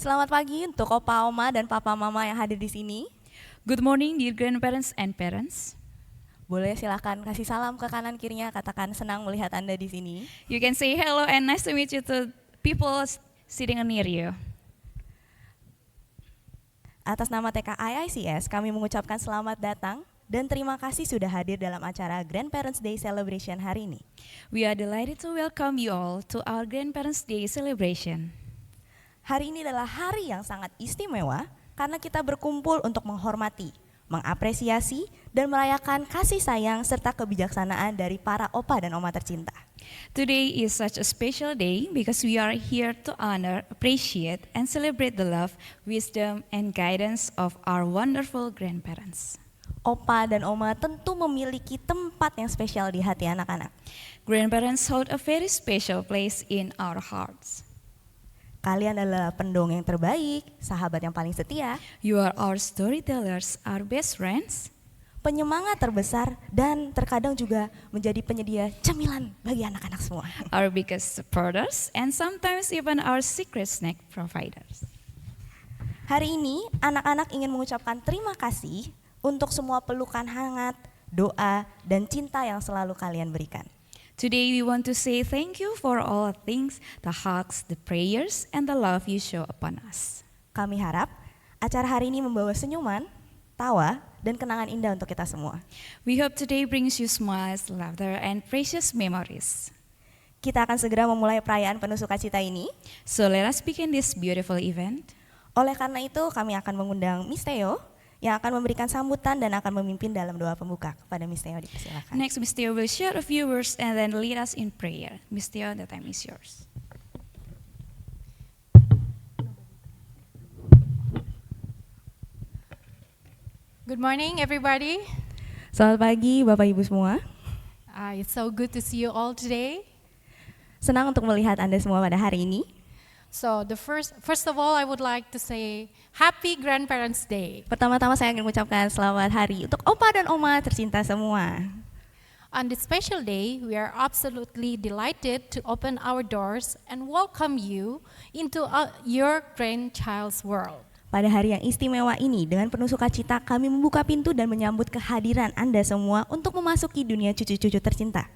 Selamat pagi untuk Opa, Oma, dan Papa Mama yang hadir di sini. Good morning, dear grandparents and parents. Boleh silakan kasih salam ke kanan kirinya, katakan senang melihat Anda di sini. You can say hello and nice to meet you to people sitting near you. Atas nama TKIICS, kami mengucapkan selamat datang dan terima kasih sudah hadir dalam acara Grandparents Day Celebration hari ini. We are delighted to welcome you all to our Grandparents Day celebration. Hari ini adalah hari yang sangat istimewa karena kita berkumpul untuk menghormati, mengapresiasi, dan merayakan kasih sayang serta kebijaksanaan dari para opa dan oma tercinta. Today is such a special day because we are here to honor, appreciate, and celebrate the love, wisdom, and guidance of our wonderful grandparents. Opa dan oma tentu memiliki tempat yang spesial di hati anak-anak. Grandparents hold a very special place in our hearts. Kalian adalah pendongeng terbaik, sahabat yang paling setia, You are our storytellers, our best friends, penyemangat terbesar, dan terkadang juga menjadi penyedia cemilan bagi anak-anak semua. our biggest supporters, and sometimes even our secret snack providers. Hari ini, anak-anak ingin mengucapkan terima kasih untuk semua pelukan hangat, doa, dan cinta yang selalu kalian berikan. Today we want to say thank you for all things, the hugs, the prayers, and the love you show upon us. Kami harap acara hari ini membawa senyuman, tawa, dan kenangan indah untuk kita semua. We hope today brings you smiles, laughter, and precious memories. Kita akan segera memulai perayaan penuh sukacita ini. So let us begin this beautiful event. Oleh karena itu, kami akan mengundang Miss Theo yang akan memberikan sambutan dan akan memimpin dalam doa pembuka. Kepada Miss Theo dipersilakan. Next, Miss Theo will share a few words and then lead us in prayer. Miss Theo, the time is yours. Good morning, everybody. Selamat pagi Bapak Ibu semua. It's so good to see you all today. Senang untuk melihat Anda semua pada hari ini. So first of all, I would like to say Happy Grandparents' Day. Pertama-tama saya ingin mengucapkan selamat hari untuk Opa dan Oma tercinta semua. On this special day, we are absolutely delighted to open our doors and welcome you into your grandchild's world. Pada hari yang istimewa ini, dengan penuh sukacita kami membuka pintu dan menyambut kehadiran Anda semua untuk memasuki dunia cucu-cucu tercinta.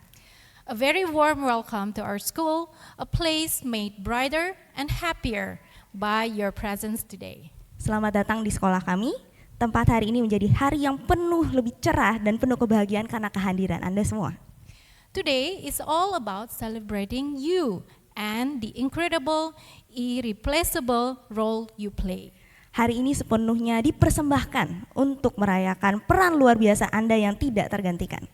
A very warm welcome to our school, a place made brighter and happier by your presence today. Selamat datang di sekolah kami. Tempat hari ini menjadi hari yang penuh lebih cerah dan penuh kebahagiaan karena kehadiran Anda semua. Today is all about celebrating you and the incredible, irreplaceable role you play. Hari ini sepenuhnya dipersembahkan untuk merayakan peran luar biasa Anda yang tidak tergantikan.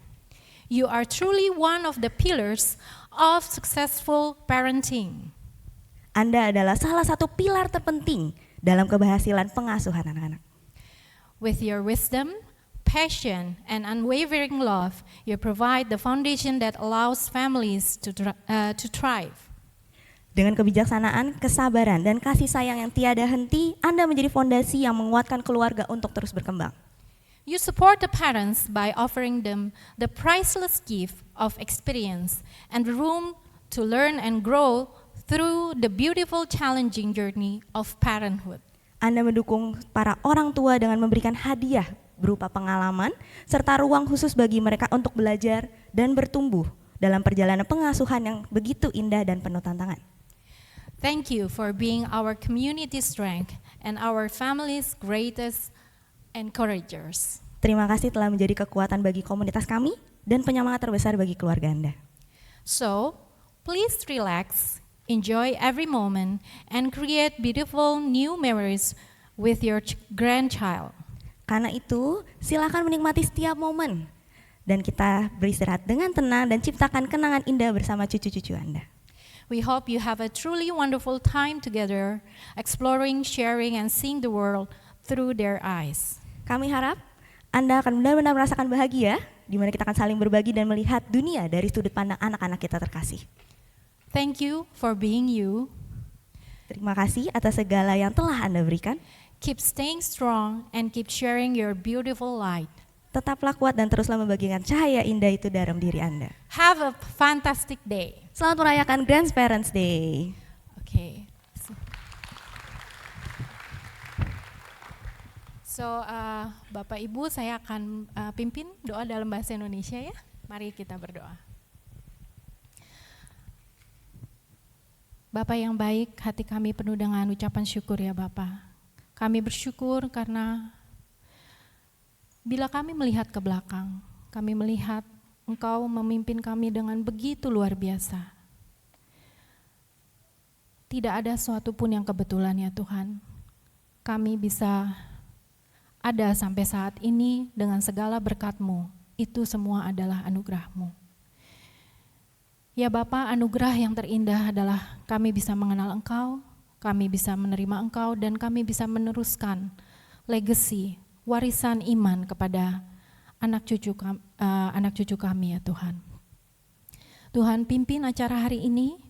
You are truly one of the pillars of successful parenting. Anda adalah salah satu pilar terpenting dalam keberhasilan pengasuhan anak-anak. With your wisdom, passion, and unwavering love, you provide the foundation that allows families to thrive. Dengan kebijaksanaan, kesabaran, dan kasih sayang yang tiada henti, Anda menjadi fondasi yang menguatkan keluarga untuk terus berkembang. You support the parents by offering them the priceless gift of experience and room to learn and grow through the beautiful challenging journey of parenthood. Anda mendukung para orang tua dengan memberikan hadiah berupa pengalaman serta ruang khusus bagi mereka untuk belajar dan bertumbuh dalam perjalanan pengasuhan yang begitu indah dan penuh tantangan. Thank you for being our community strength and our family's greatest encouragers. Terima kasih telah menjadi kekuatan bagi komunitas kami dan penyemangat terbesar bagi keluarga Anda. So, please relax, enjoy every moment, and create beautiful new memories with your grandchild. Karena itu, silakan menikmati setiap momen dan kita beristirahat dengan tenang dan ciptakan kenangan indah bersama cucu-cucu Anda. We hope you have a truly wonderful time together, exploring, sharing, and seeing the world through their eyes. Kami harap Anda akan benar-benar merasakan bahagia, di mana kita akan saling berbagi dan melihat dunia dari sudut pandang anak-anak kita terkasih. Thank you for being you. Terima kasih atas segala yang telah Anda berikan. Keep staying strong and keep sharing your beautiful light. Tetaplah kuat dan teruslah membagikan cahaya indah itu dalam diri Anda. Have a fantastic day. Selamat merayakan Grandparents Day. Okay. Bapak Ibu, saya akan pimpin doa dalam bahasa Indonesia ya. Mari kita berdoa. Bapa yang baik, hati kami penuh dengan ucapan syukur ya Bapa. Kami bersyukur karena bila kami melihat ke belakang, kami melihat Engkau memimpin kami dengan begitu luar biasa. Tidak ada suatu pun yang kebetulan ya Tuhan. Kami bisa ada sampai saat ini dengan segala berkat-Mu, itu semua adalah anugerah-Mu. Ya Bapa, anugerah yang terindah adalah kami bisa mengenal Engkau, kami bisa menerima Engkau, dan kami bisa meneruskan legacy, warisan iman kepada anak cucu kami ya Tuhan. Tuhan, pimpin acara hari ini,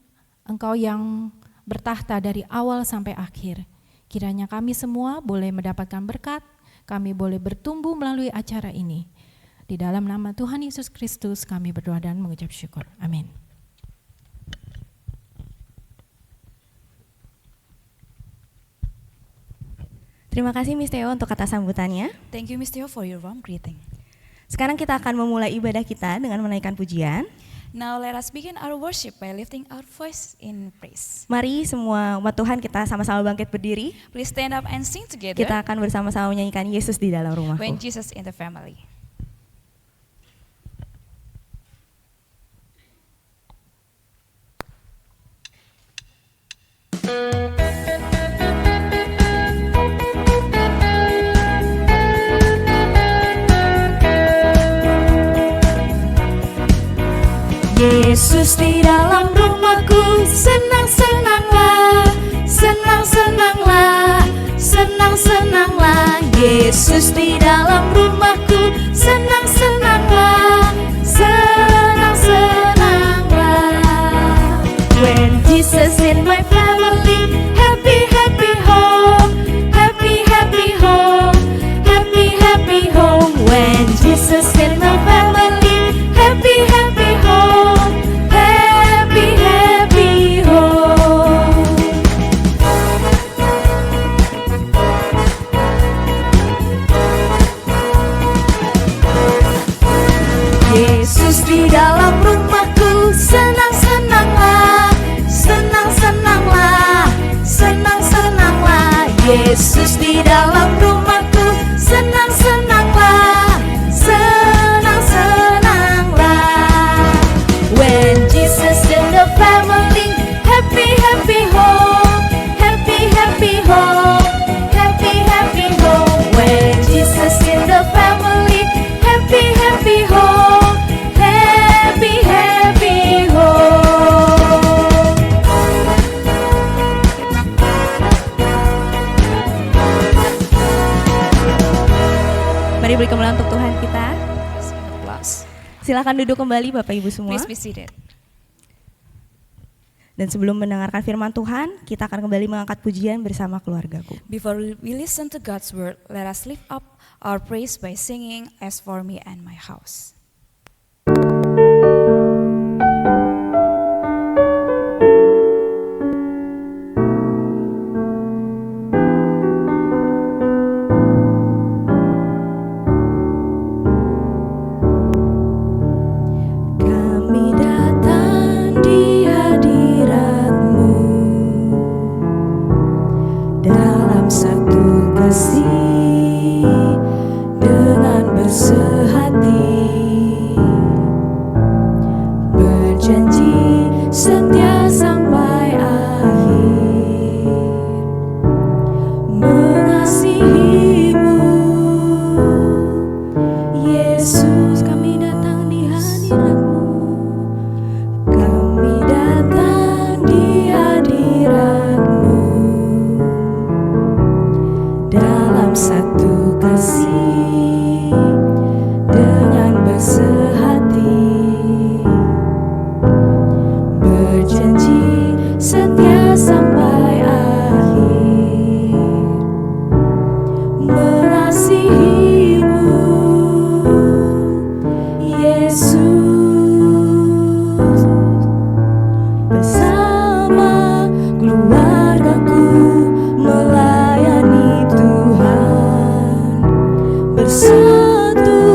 Engkau yang bertahta dari awal sampai akhir. Kiranya kami semua boleh mendapatkan berkat, kami boleh bertumbuh melalui acara ini. Di dalam nama Tuhan Yesus Kristus kami berdoa dan mengucap syukur. Amin. Terima kasih Miss Theo untuk kata sambutannya. Thank you, Miss Theo, for your warm greeting. Sekarang kita akan memulai ibadah kita dengan menaikkan pujian. Now let us begin our worship by lifting our voice in praise. Mari semua umat Tuhan kita sama-sama bangkit berdiri. Please stand up and sing together. Kita akan bersama-sama menyanyikan Yesus di dalam rumahku. When Jesus in the family. Yesus di dalam rumahku, senang-senanglah, senang-senanglah, senang-senanglah. Yesus di dalam rumahku, senang-senanglah, senang-senanglah. When Jesus in my family, happy, happy home, happy, happy home, happy, happy home. When Jesus in my family, happy, happy home, happy, happy home. Yesus di dalam rumahku, senang-senanglah, senang-senanglah, senang-senanglah. Yesus di dalam rumahku, senang-senanglah, senang-senanglah. When Jesus in the family, happy, happy home, happy, happy home, happy, happy home. When Jesus in the family, happy, happy home, happy, happy home. Mari beri kemuliaan untuk Tuhan kita. Applause. Silakan duduk kembali Bapak Ibu semua. Please be seated. Dan sebelum mendengarkan firman Tuhan, kita akan kembali mengangkat pujian bersama keluargaku. Before we listen to God's word, let us lift up our praise by singing As for Me and My House. Kami datang di hadirat-Mu dalam satu kasih dengan bersehati. bersatu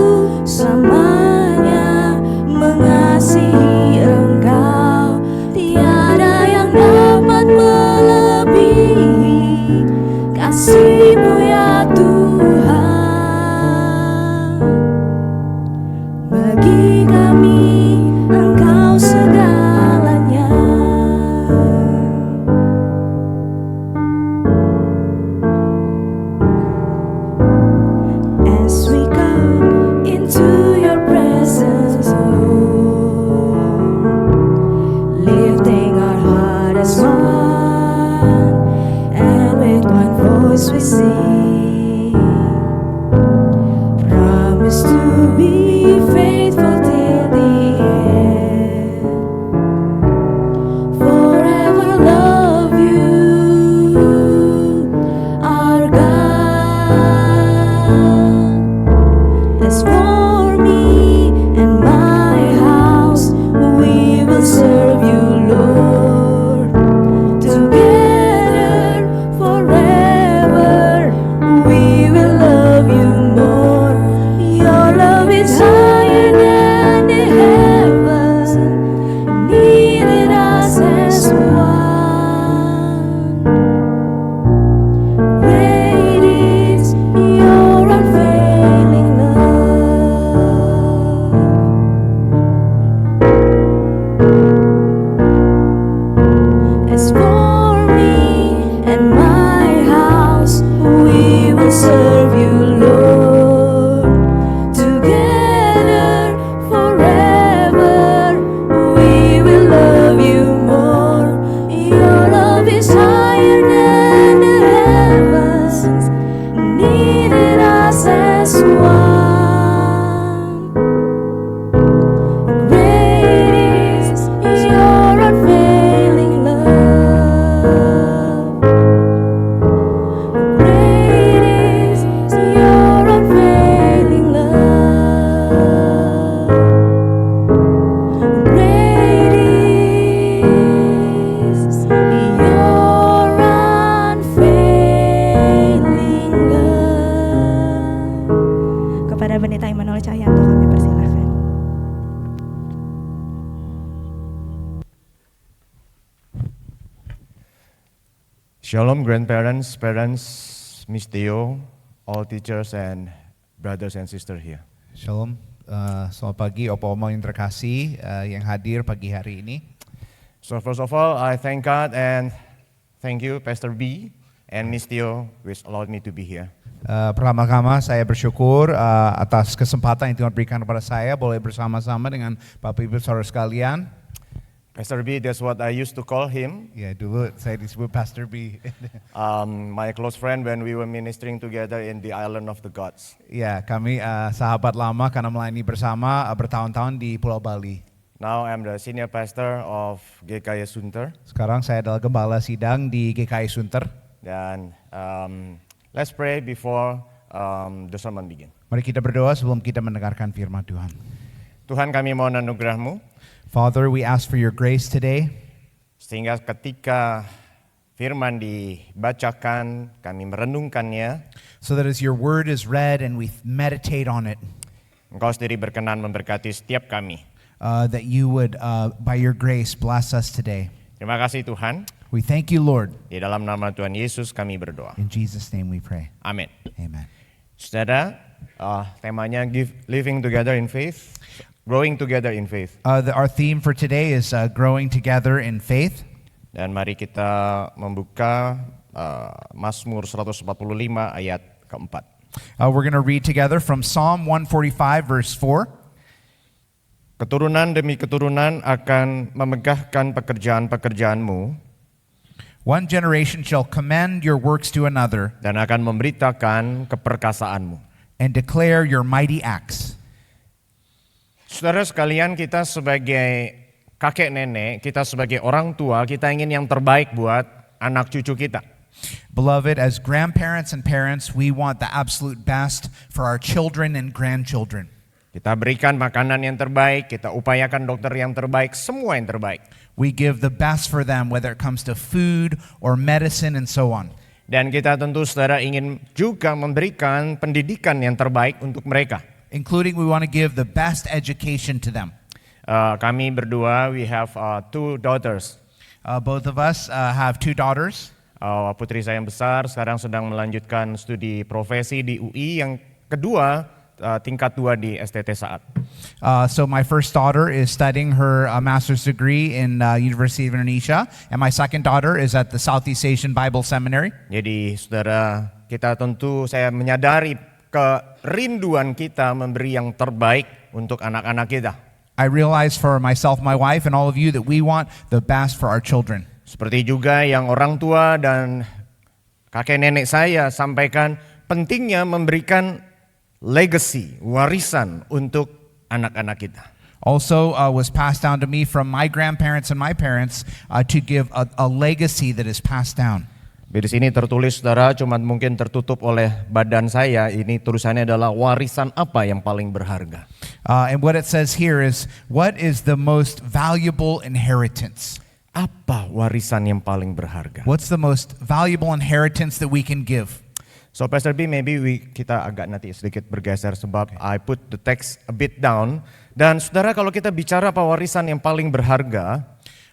selamanya mengasihi Engkau. Tiada yang dapat melebihi kasih-Mu ya Tuhan. Bagi kami Engkau segalanya. As we come into your presence, Lord, lifting our heart as one, and with one voice we sing, promise to be faithful till the end, forever love you, our God. As for me and my house, we will serve you, Lord. Together forever, we will love you more. Your love is higher than the heavens, needed us as one. Great is your unfailing love. As for me and my house, we will serve you, Lord. Together forever, we will love you more. Your love is higher than the heavens, needed us as one. Great is your unfailing love. Great is your unfailing love. Great is your unfailing love. Kepada Pendeta Immanuel Cahyanto kami persilahkan. Shalom, grandparents, parents, Miss Theo, all teachers and brothers and sisters here. Shalom, selamat pagi Opa Oma yang terkasih yang hadir pagi hari ini. So first of all, I thank God and thank you, Pastor B and Miss Theo, which allowed me to be here. Pertama-tama saya bersyukur atas kesempatan yang Tuhan berikan kepada saya boleh bersama-sama dengan Bapak Ibu Saudara sekalian. Pastor B, that's what I used to call him. Ya dulu saya disebut Pastor B. My close friend when we were ministering together in the Island of the Gods. Ya kami sahabat lama karena melayani bersama bertahun-tahun di Pulau Bali. Now I'm the senior pastor of GKI Sunter. Sekarang saya adalah gembala sidang di GKI Sunter. Dan let's pray before the sermon begin. Mari kita berdoa sebelum kita mendengarkan firman Tuhan. Tuhan, kami mohon anugerah-Mu Father, we ask for your grace today, sehingga ketika firman dibacakan, kami merenungkannya, so that as your word is read and we meditate on it, Engkau sendiri berkenan memberkati setiap kami. that you would, by your grace, bless us today. Terima kasih Tuhan. We thank you, Lord. Di dalam nama Tuhan Yesus kami berdoa. In Jesus' name we pray. Amin. Amen. Saudara, temanya living together in faith, growing together in faith. Our theme for today is growing together in faith. Dan mari kita membuka Mazmur 145 ayat keempat. We're going to read together from Psalm 145 verse 4. Keturunan demi keturunan akan memegahkan pekerjaan-pekerjaanmu One generation shall commend your works to another dan akan memberitakan keperkasaanmu. and declare your mighty acts. Saudara sekalian, kita sebagai kakek nenek, kita sebagai orang tua, kita ingin yang terbaik buat anak cucu kita. Beloved, as grandparents and parents, we want the absolute best for our children and grandchildren. Kita berikan makanan yang terbaik, kita upayakan dokter yang terbaik, semua yang terbaik. We give the best for them, whether it comes to food or medicine and so on. Dan kita tentu saudara ingin juga memberikan pendidikan yang terbaik untuk mereka. including we want to give the best education to them. Kami berdua, we have 2 daughters. Both of us have 2 daughters. Putri saya yang besar sekarang sedang melanjutkan studi profesi di UI, yang kedua tingkat 2 di STT Saat. So my first daughter is studying her master's degree in University of Indonesia, and my second daughter is at the Southeast Asian Bible Seminary. Jadi saudara, saya menyadari kerinduan kita memberi yang terbaik untuk anak-anak kita. I realize for myself, my wife, and all of you that we want the best for our children. Seperti juga yang orang tua dan kakek nenek saya sampaikan, pentingnya memberikan legacy, warisan untuk anak-anak kita. Also was passed down to me from my grandparents and my parents to give a legacy that is passed down. Di sini tertulis saudara, cuma mungkin tertutup oleh badan saya, ini tulisannya adalah warisan apa yang paling berharga. And what it says here is, what is the most valuable inheritance? Apa warisan yang paling berharga? What's the most valuable inheritance that we can give? So Pastor B, maybe kita agak nanti sedikit bergeser sebab I put the text a bit down. Dan saudara, kalau kita bicara apa warisan yang paling berharga,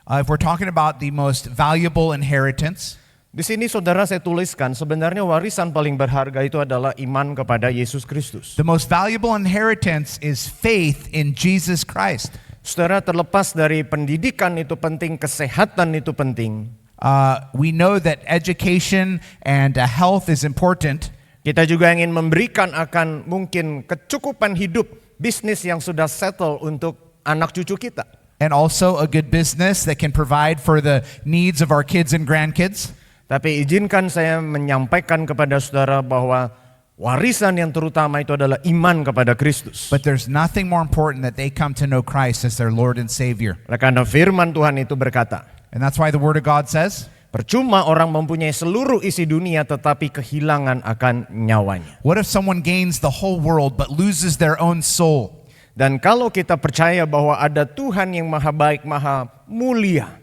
If we're talking about the most valuable inheritance, di sini saudara saya tuliskan sebenarnya warisan paling berharga itu adalah iman kepada Yesus Kristus. the most valuable inheritance is faith in Jesus Christ. Saudara, terlepas dari pendidikan itu penting, kesehatan itu penting, We know that education and health is important. kita juga ingin memberikan akan mungkin kecukupan hidup, bisnis yang sudah settle untuk anak cucu kita. And also a good business that can provide for the needs of our kids and grandkids. Tapi izinkan saya menyampaikan kepada saudara bahwa warisan yang terutama itu adalah iman kepada Kristus. But there's nothing more important that they come to know Christ as their Lord and Savior. Oleh karena firman Tuhan itu berkata, And that's why the Word of God says, percuma orang mempunyai seluruh isi dunia tetapi kehilangan akan nyawanya. what if someone gains the whole world but loses their own soul? Dan kalau kita percaya bahwa ada Tuhan yang maha baik, maha mulia,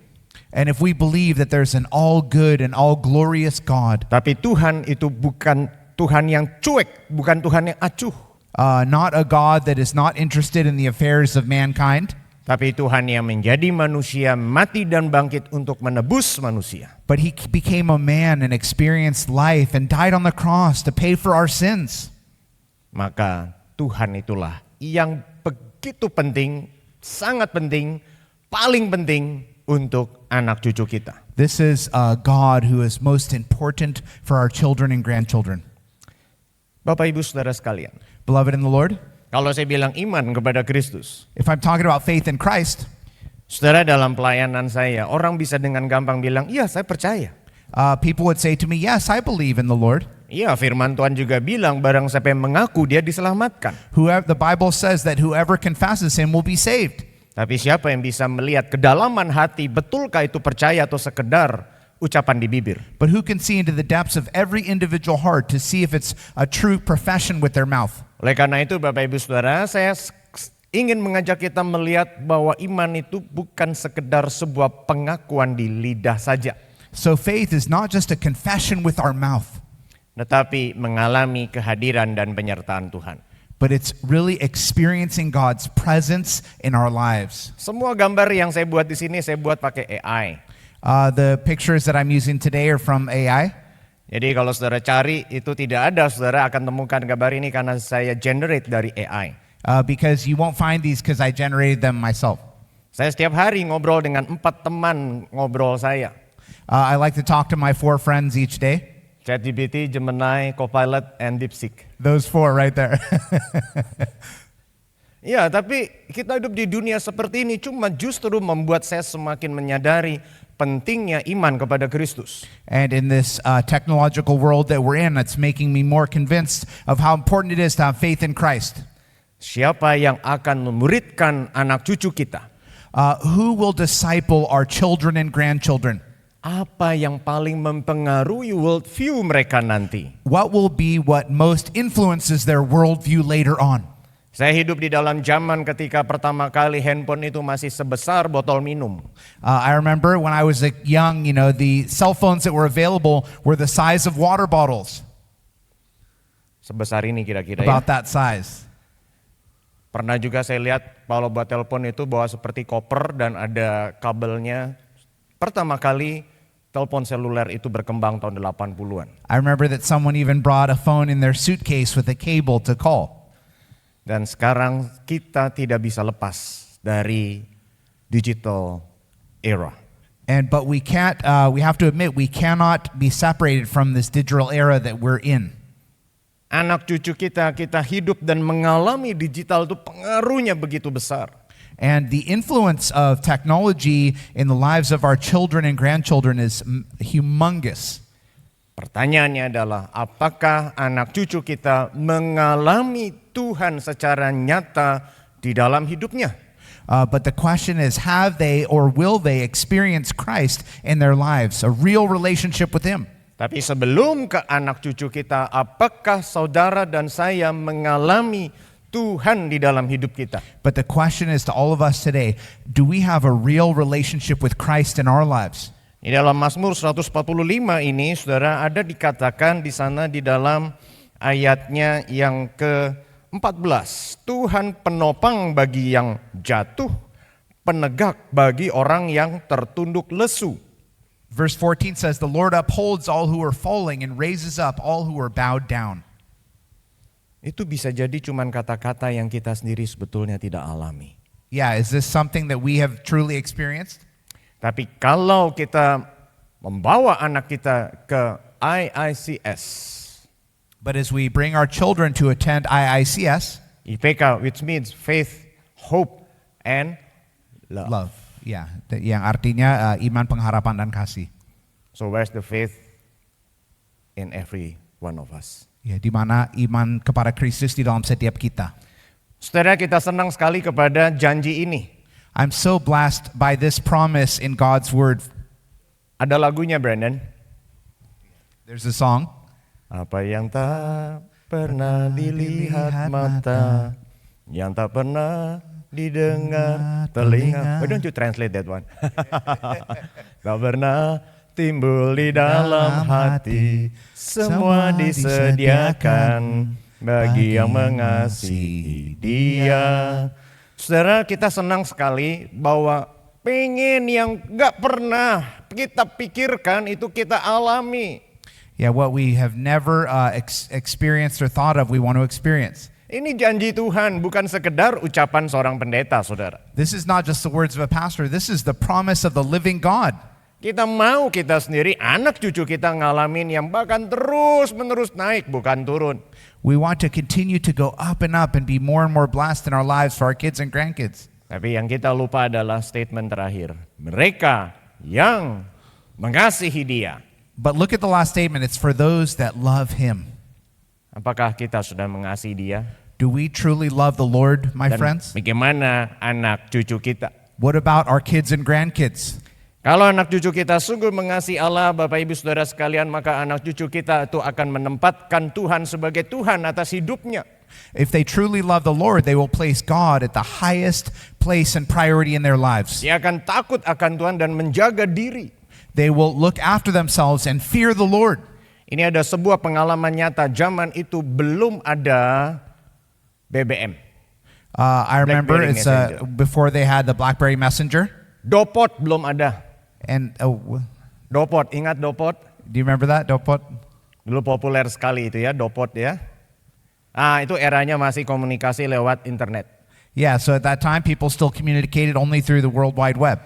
And if we believe that there's an all good and all glorious God, tapi Tuhan itu bukan Tuhan yang cuek, bukan Tuhan yang acuh, not a God that is not interested in the affairs of mankind, tapi Tuhan yang menjadi manusia, mati dan bangkit untuk menebus manusia. but He became a man and experienced life and died on the cross to pay for our sins. Maka Tuhan itulah yang begitu penting, sangat penting, paling penting untuk anak cucu kita. This is God who is most important for our children and grandchildren. Bapak Ibu Saudara sekalian, Beloved in the Lord, kalau saya bilang iman kepada Kristus, if I'm talking about faith in Christ, saudara, dalam pelayanan saya, orang bisa dengan gampang bilang, iya saya percaya. people would say to me, yes, I believe in the Lord. Iya, firman Tuhan juga bilang barang siapa yang mengaku dia diselamatkan. The Bible says that whoever confesses Him will be saved. Tapi siapa yang bisa melihat kedalaman hati, betulkah itu percaya atau sekedar ucapan di bibir? But who can see into the depths of every individual heart to see if it's a true profession with their mouth? Oleh karena itu Bapak Ibu Saudara, saya ingin mengajak kita melihat bahwa iman itu bukan sekedar sebuah pengakuan di lidah saja, So faith is not just a confession with our mouth, tetapi mengalami kehadiran dan penyertaan Tuhan. but it's really experiencing God's presence in our lives. Semua gambar yang saya buat di sini saya buat pakai AI. The pictures that I'm using today are from AI. Jadi kalau saudara cari itu tidak ada, saudara akan temukan gambar ini karena saya generate dari AI. Because you won't find these because I generated them myself. Saya setiap hari ngobrol dengan 4 teman ngobrol saya. I like to talk to my 4 friends each day. ChatGPT, Gemini, Copilot, and DeepSeek. Those 4 right there. Ya, tapi kita hidup di dunia seperti ini cuma justru membuat saya semakin menyadari pentingnya iman kepada Kristus. And in this technological world that we're in, it's making me more convinced of how important it is to have faith in Christ. Siapa yang akan memuridkan anak cucu kita? Who will disciple our children and grandchildren? Apa yang paling mempengaruhi worldview mereka nanti? What will be what most influences their worldview later on? Saya hidup di dalam zaman ketika pertama kali handphone itu masih sebesar botol minum. I remember when I was young, the cell phones that were available were the size of water bottles, Sebesar ini kira-kira ya. about that size. Pernah juga saya lihat kalau buat telepon itu bawa seperti koper dan ada kabelnya. Pertama kali telepon seluler itu berkembang tahun 80-an. I remember that someone even brought a phone in their suitcase with a cable to call. Dan sekarang kita tidak bisa lepas dari digital era. But we can't. We have to admit we cannot be separated from this digital era that we're in. Anak cucu kita hidup dan mengalami digital itu pengaruhnya begitu besar. And the influence of technology in the lives of our children and grandchildren is humongous. Pertanyaannya adalah apakah anak cucu kita mengalami Tuhan secara nyata di dalam hidupnya? But the question is, have they or will they experience Christ in their lives, a real relationship with Him? Tapi sebelum ke anak cucu kita, apakah saudara dan saya mengalami Tuhan di dalam hidup kita? But the question is to all of us today, do we have a real relationship with Christ in our lives? Di dalam Mazmur 145 ini, saudara, ada dikatakan di sana di dalam ayatnya yang ke-14. Tuhan penopang bagi yang jatuh, penegak bagi orang yang tertunduk lesu. Verse 14 says, the Lord upholds all who are falling and raises up all who are bowed down. Itu bisa jadi cuman kata-kata yang kita sendiri sebetulnya tidak alami. Yeah, is this something that we have truly experienced? Tapi kalau kita membawa anak kita ke IICS, But as we bring our children to attend IICS, IPK, which means faith, hope, and love. yeah, yang artinya iman, pengharapan, dan kasih. So where's the faith in every one of us? Ya, di mana iman kepada Kristus di dalam setiap kita. Saudara, kita senang sekali kepada janji ini. I'm so blessed by this promise in God's word. Ada lagunya, Brandon. There's a song. Apa yang tak pernah dilihat mata, yang tak pernah didengar telinga. Why don't you translate that one? Tak pernah timbul di dalam hati, semua disediakan bagi yang mengasihi Dia. Saudara, kita senang sekali bahwa pengen yang gak pernah kita pikirkan itu kita alami. Yeah, what we have never experienced or thought of, we want to experience. Ini janji Tuhan, bukan sekedar ucapan seorang pendeta, saudara. This is not just the words of a pastor. This is the promise of the living God. Kita mau kita sendiri, anak cucu kita ngalamin yang bahkan terus-menerus naik, bukan turun. We want to continue to go up and be more and more blessed in our lives for our kids and grandkids. Tapi yang kita lupa adalah statement terakhir. Mereka yang mengasihi Dia. But look at the last statement. It's for those that love Him. Apakah kita sudah mengasihi Dia? Do we truly love the Lord, my Dan friends? bagaimana anak cucu kita? What about our kids and grandkids? Kalau anak cucu kita sungguh mengasihi Allah, Bapak Ibu Saudara sekalian, maka anak cucu kita itu akan menempatkan Tuhan sebagai Tuhan atas hidupnya. If they truly love the Lord, they will place God at the highest place and priority in their lives. Dia akan takut akan Tuhan dan menjaga diri. They will look after themselves and fear the Lord. Ini ada sebuah pengalaman nyata, zaman itu belum ada BBM. I remember BlackBerry it's Messenger. before they had the BlackBerry Messenger. Dopot belum ada. And Dopot, ingat Dopot? do you remember that, Dopot? Dulu populer sekali itu ya, Dopot ya. Itu eranya masih komunikasi lewat internet. Yeah, so at that time, people still communicated only through the World Wide Web.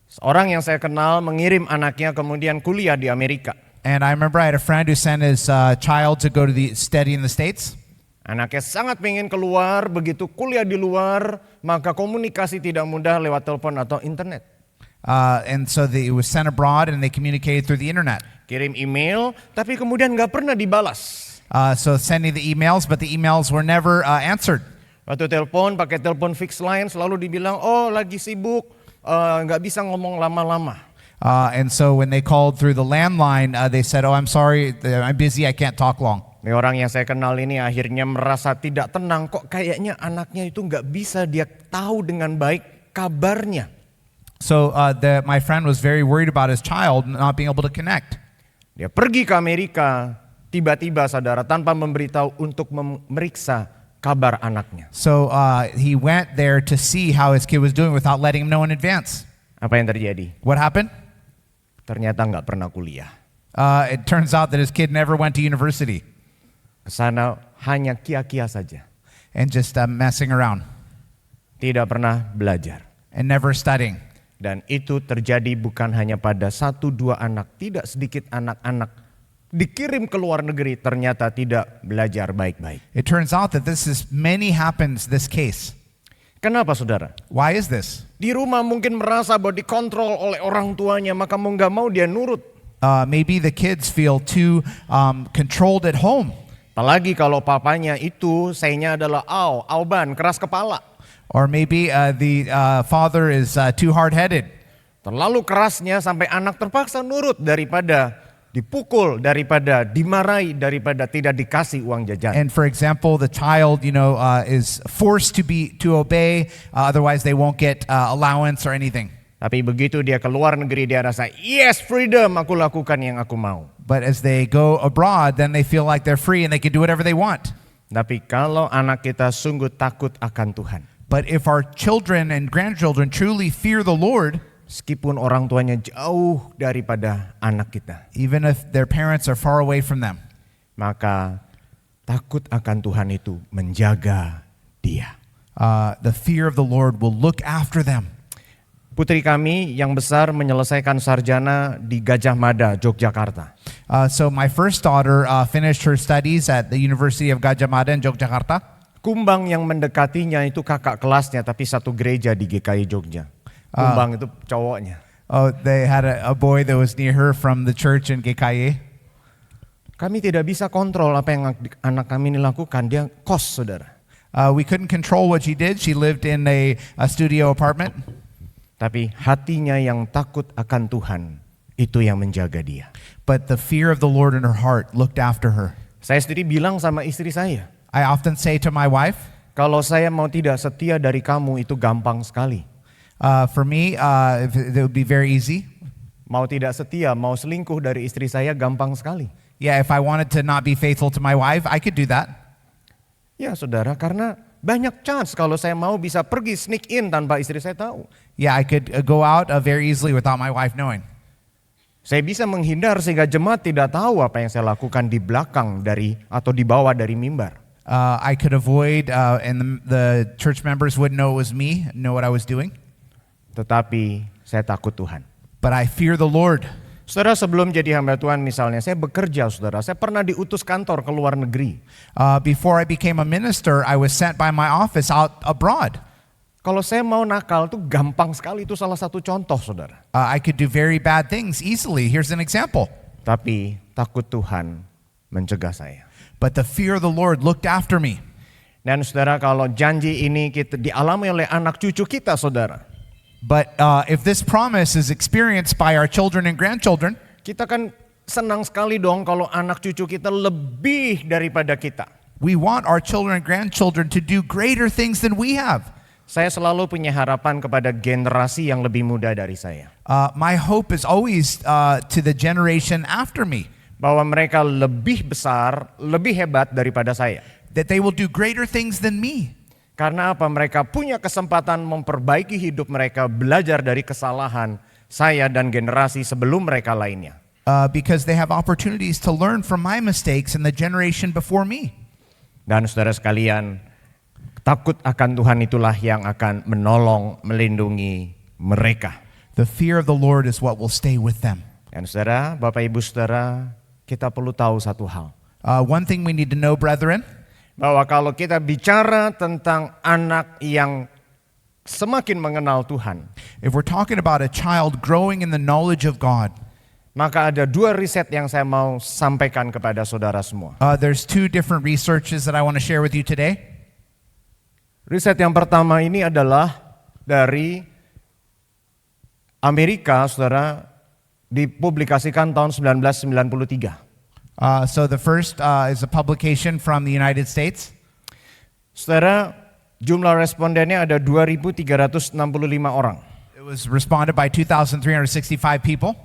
Seorang yang saya kenal mengirim anaknya kemudian kuliah di Amerika. And I remember I had a friend who sent his child to go to study in the States. Anaknya sangat pengen keluar, begitu kuliah di luar, maka komunikasi tidak mudah lewat telepon atau internet. And so it was sent abroad and they communicated through the internet. Kirim email, tapi kemudian nggak pernah dibalas. So sending the emails, but the emails were never answered. Waktu telepon, pakai telepon fixed line, selalu dibilang, oh lagi sibuk, nggak bisa ngomong lama-lama. And so when they called through the landline, they said, oh, I'm sorry, I'm busy, I can't talk long. Ini orang yang saya kenal ini akhirnya merasa tidak tenang, kok kayaknya anaknya itu nggak bisa dia tahu dengan baik kabarnya. So my friend was very worried about his child not being able to connect. Dia pergi ke Amerika, tiba-tiba saudara tanpa memberitahu untuk memeriksa kabar anaknya. So he went there to see how his kid was doing without letting him know in advance. Apa yang terjadi? What happened? Ternyata nggak pernah kuliah. It turns out that his kid never went to university Ke sana hanya kia-kia saja, and just messing around tidak pernah belajar. and never studying. Dan itu terjadi bukan hanya pada 1-2 anak, tidak sedikit anak-anak dikirim ke luar negeri ternyata tidak belajar baik-baik. It turns out that this case. Kenapa saudara? Why is this? Di rumah mungkin merasa bahwa dikontrol oleh orang tuanya, maka mau nggak mau dia nurut. Maybe the kids feel too controlled at home. Apalagi kalau papanya itu sayanya adalah auban, keras kepala. Or maybe the father is too hard-headed. Terlalu kerasnya sampai anak terpaksa nurut daripada dipukul, daripada dimarahi, daripada tidak dikasih uang jajan. And for example, the child, is forced to obey, otherwise they won't get allowance or anything. Tapi begitu dia keluar negeri dia rasa, yes freedom, aku lakukan yang aku mau. But as they go abroad, then they feel like they're free and they can do whatever they want. Tapi kalau anak kita sungguh takut akan Tuhan, But if our children and grandchildren truly fear the Lord, meskipun orang tuanya jauh daripada anak kita, even if their parents are far away from them, maka takut akan Tuhan itu menjaga dia. the fear of the Lord will look after them. Putri kami yang besar menyelesaikan sarjana di Gajah Mada, Yogyakarta. So my first daughter finished her studies at the University of Gajah Mada in Yogyakarta. Kumbang yang mendekatinya itu kakak kelasnya tapi satu gereja di GKI Jogja. Kumbang itu cowoknya. Oh, they had a boy that was near her from the church in GKI. Kami tidak bisa kontrol apa yang anak kami ini lakukan. Dia kos, saudara. We couldn't control what she did. She lived in a studio apartment. Tapi hatinya yang takut akan Tuhan, itu yang menjaga dia. But the fear of the Lord in her heart looked after her. Saya sendiri bilang sama istri saya, I often say to my wife, kalau saya mau tidak setia dari kamu itu gampang sekali. for me, it would be very easy. Mau tidak setia, mau selingkuh dari istri saya gampang sekali. Yeah, if I wanted to not be faithful to my wife, I could do that. Ya saudara, karena banyak chance kalau saya mau bisa pergi sneak in tanpa istri saya tahu. Yeah, I could go out very easily without my wife knowing. Saya bisa menghindar sehingga jemaat tidak tahu apa yang saya lakukan di belakang dari atau di bawah dari mimbar. I could avoid, and the church members wouldn't know it was me, know what I was doing. Tetapi saya takut Tuhan. But I fear the Lord. Saudara, sebelum jadi hamba Tuhan misalnya, saya bekerja saudara. Saya pernah diutus kantor ke luar negeri. Before I became a minister, I was sent by my office out abroad. Kalau saya mau nakal tuh gampang sekali, itu salah satu contoh saudara. I could do very bad things easily. Here's an example. Tapi takut Tuhan mencegah saya. But the fear of the Lord looked after me. Dan saudara, kalau janji ini kita dialami oleh anak cucu kita saudara, But if this promise is experienced by our children and grandchildren, kita kan senang sekali dong kalau anak cucu kita lebih daripada kita. we want our children and grandchildren to do greater things than we have. Saya selalu punya harapan kepada generasi yang lebih muda dari saya. My hope is always to the generation after me, Bahwa mereka lebih besar, lebih hebat daripada saya. that they will do greater things than me. Karena apa? Mereka punya kesempatan memperbaiki hidup mereka, belajar dari kesalahan saya dan generasi sebelum mereka lainnya. Because they have opportunities to learn from my mistakes and the generation before me. Dan saudara sekalian, takut akan Tuhan itulah yang akan menolong, melindungi mereka. The fear of the Lord is what will stay with them. Dan saudara, Bapak Ibu saudara, kita perlu tahu satu hal. One thing we need to know, brethren, Bahwa kalau kita bicara tentang anak yang semakin mengenal Tuhan, if we're talking about a child growing in the knowledge of God, maka ada 2 riset yang saya mau sampaikan kepada saudara semua. there's 2 different researches that I want to share with you today. Riset yang pertama ini adalah dari Amerika, saudara, dipublikasikan tahun 1993. So the first is a publication from the United States. Saudara, jumlah respondennya ada 2.365 orang. It was responded by 2,365 people.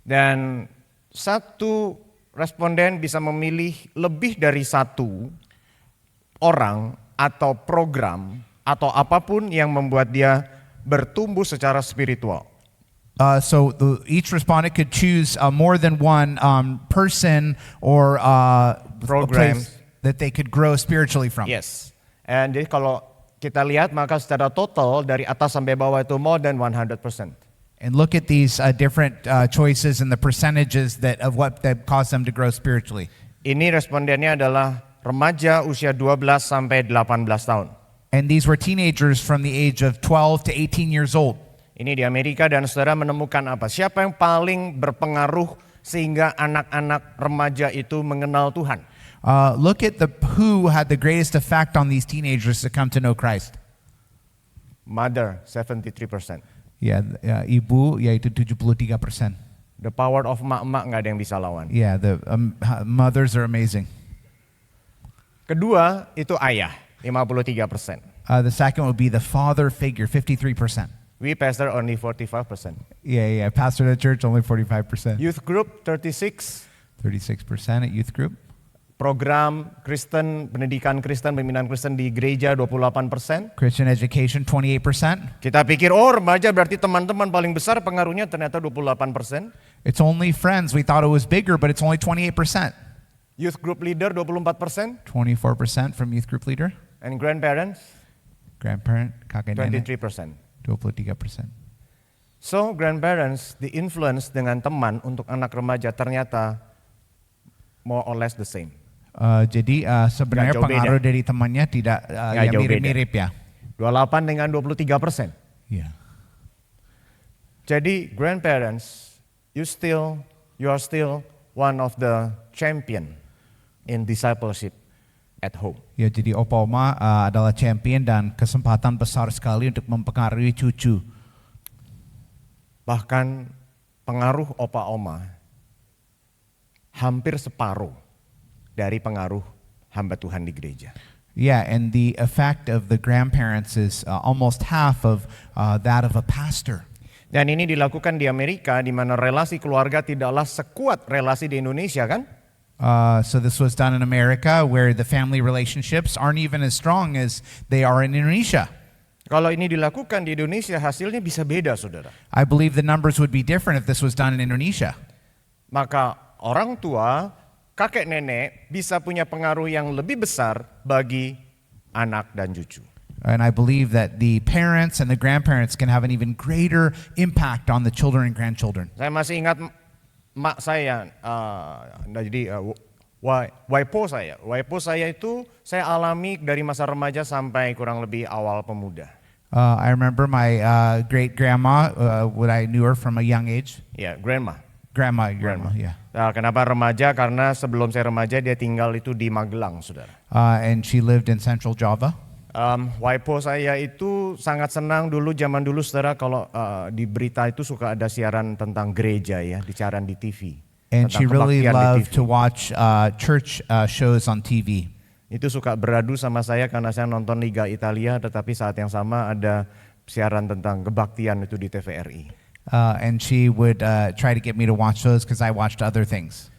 Dan satu responden bisa memilih lebih dari satu orang atau program atau apapun yang membuat dia bertumbuh secara spiritual. So each respondent could choose more than one person or a Program. place that they could grow spiritually from. Yes. And jadi kalau kita lihat maka secara total dari atas sampai bawah itu more than 100%. And look at these different choices and the percentages of what that caused them to grow spiritually. Ini respondennya adalah remaja usia 12 sampai 18 tahun. And these were teenagers from the age of 12 to 18 years old. Ini di Amerika dan saudara menemukan apa? Siapa yang paling berpengaruh sehingga anak-anak remaja itu mengenal Tuhan? Look at who had the greatest effect on these teenagers to come to know Christ. Mother, 73%. Ya, ibu yaitu 73%. The power of emak-emak nggak ada yang bisa lawan. Yeah, the mothers are amazing. Kedua itu ayah, 53%. The second would be the father figure, 53%. We pastor only 45%. Yeah, pastor at church only 45%. Youth group 36. 36% at youth group. Program Kristen, pendidikan Kristen, pembinaan Kristen di gereja 28%. Christian education 28%. Kita pikir remaja berarti teman-teman paling besar, pengaruhnya ternyata 28%. It's only friends. We thought it was bigger, but it's only 28%. Youth group leader 24%. 24% from youth group leader. And grandparents Grandparent, kakek nenek, 23%. 23%. So grandparents, the influence dengan teman untuk anak remaja ternyata more or less the same. Jadi sebenarnya Nggak jauh pengaruh dari temannya tidak Nggak ya jauh mirip-mirip ya. 28 dengan 23%. Yeah. Jadi grandparents, you are still one of the champion in discipleship at home. Ya, jadi opa oma adalah champion dan kesempatan besar sekali untuk mempengaruhi cucu. Bahkan pengaruh opa oma hampir separuh dari pengaruh hamba Tuhan di gereja. Yeah, and the effect of the grandparents is almost half of that of a pastor. Dan ini dilakukan di Amerika di mana relasi keluarga tidaklah sekuat relasi di Indonesia kan? So this was done in America where the family relationships aren't even as strong as they are in Indonesia. Kalau ini dilakukan di Indonesia hasilnya bisa beda saudara. I believe the numbers would be different if this was done in Indonesia. Maka orang tua, kakek nenek bisa punya pengaruh yang lebih besar bagi anak dan cucu. And I believe that the parents and the grandparents can have an even greater impact on the children and grandchildren. Saya masih ingat mak saya, waipo saya itu saya alami dari masa remaja sampai kurang lebih awal pemuda. I remember my great grandma, when I knew her from a young age. Ya, grandma. Grandma, yeah. Nah, kenapa remaja? Karena sebelum saya remaja dia tinggal itu di Magelang, saudara. And she lived in Central Java. Waipo saya itu sangat senang dulu zaman dulu saudara kalau di berita itu suka ada siaran tentang gereja ya, siaran di TV. And she really kebaktian di loved TV. to watch church shows on TV. Itu suka beradu sama saya karena saya nonton Liga Italia tetapi saat yang sama ada siaran tentang kebaktian itu di TVRI. And she would try to get me to watch those because I watched other things.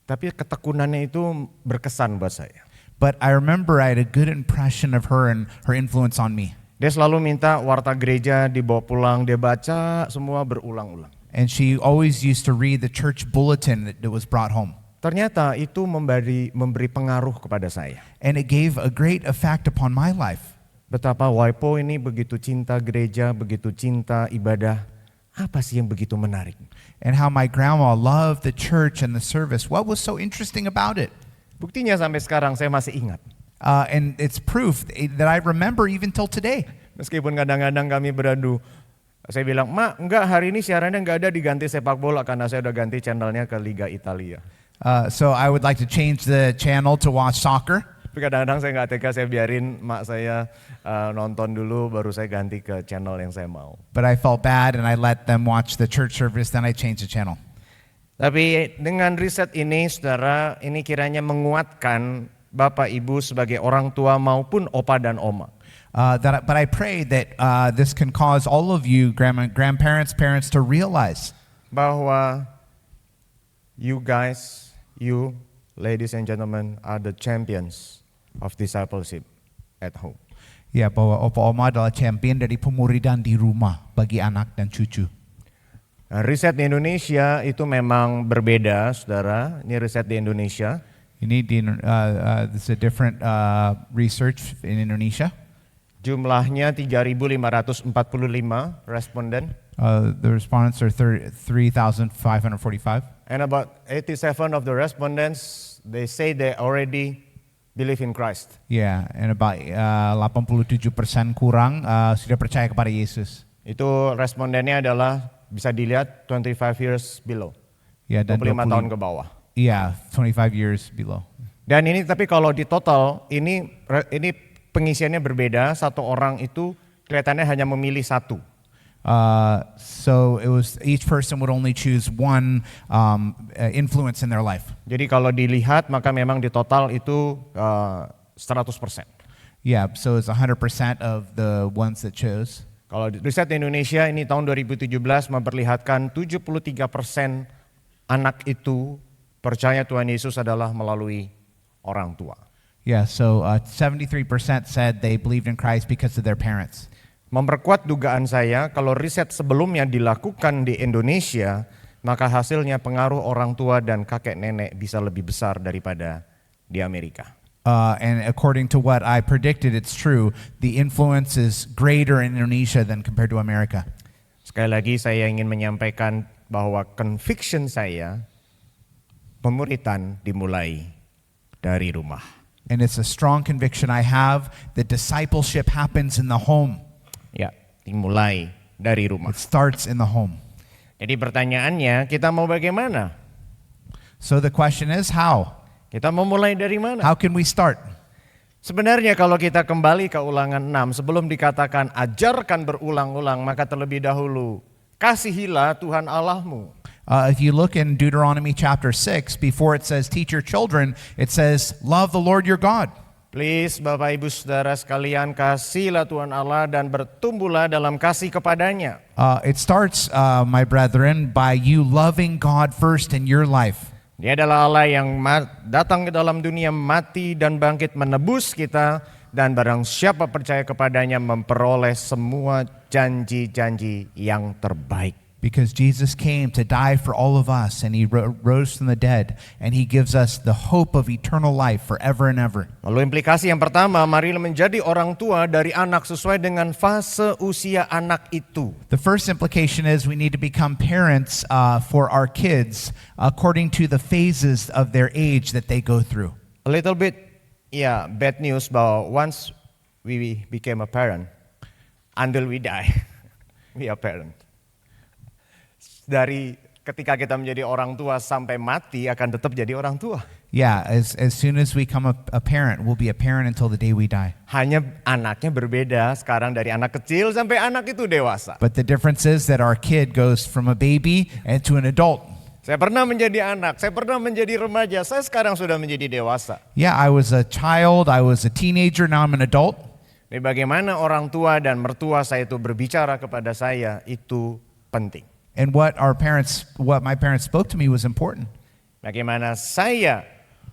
Tapi ketekunannya itu berkesan buat saya. But I remember I had a good impression of her and her influence on me. Dia selalu minta warta gereja dibawa pulang, dia baca semua berulang-ulang. And she always used to read the church bulletin that was brought home. Ternyata itu memberi pengaruh kepada saya. And it gave a great effect upon my life. Betapa Waipo ini begitu cinta gereja, begitu cinta ibadah. Apa sih yang begitu menarik? And how my grandma loved the church and the service. What was so interesting about it? Buktinya sampai sekarang saya masih ingat. And it's proof that I remember even till today. Meskipun kadang-kadang kami beradu. Saya bilang, "Mak, enggak, hari ini siarannya enggak ada, diganti sepak bola karena saya udah ganti channelnya ke Liga Italia." So I would like to change the channel to watch soccer. Tapi kadang-kadang saya nggak tega, saya biarin mak saya nonton dulu, baru saya ganti ke channel yang saya mau. But I felt bad and I let them watch the church service, then I changed the channel. Tapi dengan riset ini, saudara, ini kiranya menguatkan Bapak Ibu sebagai orang tua maupun opa dan oma. But I pray that this can cause all of you, grandparents, parents, to realize Bahwa you guys, you ladies and gentlemen, are the champions of discipleship at home. ya bahwa opa oma adalah champion dari pemuridan di rumah bagi anak dan cucu. Nah, riset di Indonesia itu memang berbeda, saudara. Ini riset di Indonesia. This is a different research in Indonesia. Jumlahnya 3.545 responden. The respondents are 3,545. And about 87 of the respondents, they say they already believe in Christ. Yeah, and about 87% kurang sudah percaya kepada Yesus. Itu respondennya adalah bisa dilihat 25 years below. Ya, dan 25 tahun ke bawah. Iya, 25 years below. Dan ini tapi kalau di total ini pengisiannya berbeda. Satu orang itu kelihatannya hanya memilih satu. So it was each person would only choose one influence in their life. Jadi kalau dilihat maka memang di total itu 100%. Yeah, so it's 100% of the ones that chose. Kalau riset di Indonesia ini tahun 2017 memperlihatkan 73% anak itu percaya Tuhan Yesus adalah melalui orang tua. Yeah, so 73% said they believed in Christ because of their parents. Memperkuat dugaan saya kalau riset sebelumnya dilakukan di Indonesia, maka hasilnya pengaruh orang tua dan kakek nenek bisa lebih besar daripada di Amerika. And according to what I predicted, it's true. The influence is greater in Indonesia than compared to America. Sekali lagi saya ingin menyampaikan bahwa conviction saya, pemuritan dimulai dari rumah. And it's a strong conviction I have that discipleship happens in the home. Ya, dimulai dari rumah. It starts in the home. Jadi pertanyaannya, kita mau bagaimana? So the question is, how? Kita mau mulai dari mana? How can we start? Sebenarnya kalau kita kembali ke Ulangan 6, sebelum dikatakan ajarkan berulang-ulang, maka terlebih dahulu kasihilah Tuhan Allahmu. If you look in Deuteronomy chapter 6, before it says teach your children, it says love the Lord your God. Please Bapak Ibu Saudara sekalian, kasihilah Tuhan Allah dan bertumbuhlah dalam kasih kepadanya. It starts, my brethren, by you loving God first in your life. Dia adalah Allah yang datang ke dalam dunia, mati dan bangkit menebus kita, dan barang siapa percaya kepadanya memperoleh semua janji-janji yang terbaik. Because Jesus came to die for all of us, and He rose from the dead, and He gives us the hope of eternal life forever and ever. Lalu implikasi yang pertama, marilah menjadi orang tua dari anak sesuai dengan fase usia anak itu. The first implication is we need to become parents for our kids according to the phases of their age that they go through. A little bit, bad news bahwa once we became a parent, until we die, we are parent. Dari ketika kita menjadi orang tua sampai mati akan tetap jadi orang tua. Yeah, as soon as we become a parent, we'll be a parent until the day we die. Hanya anaknya berbeda sekarang dari anak kecil sampai anak itu dewasa. But the difference is that our kid goes from a baby and to an adult. Saya pernah menjadi anak, saya pernah menjadi remaja, saya sekarang sudah menjadi dewasa. Yeah, I was a child, I was a teenager, now I'm an adult. Jadi bagaimana orang tua dan mertua saya itu berbicara kepada saya itu penting. And what my parents spoke to me was important. Bagaimana saya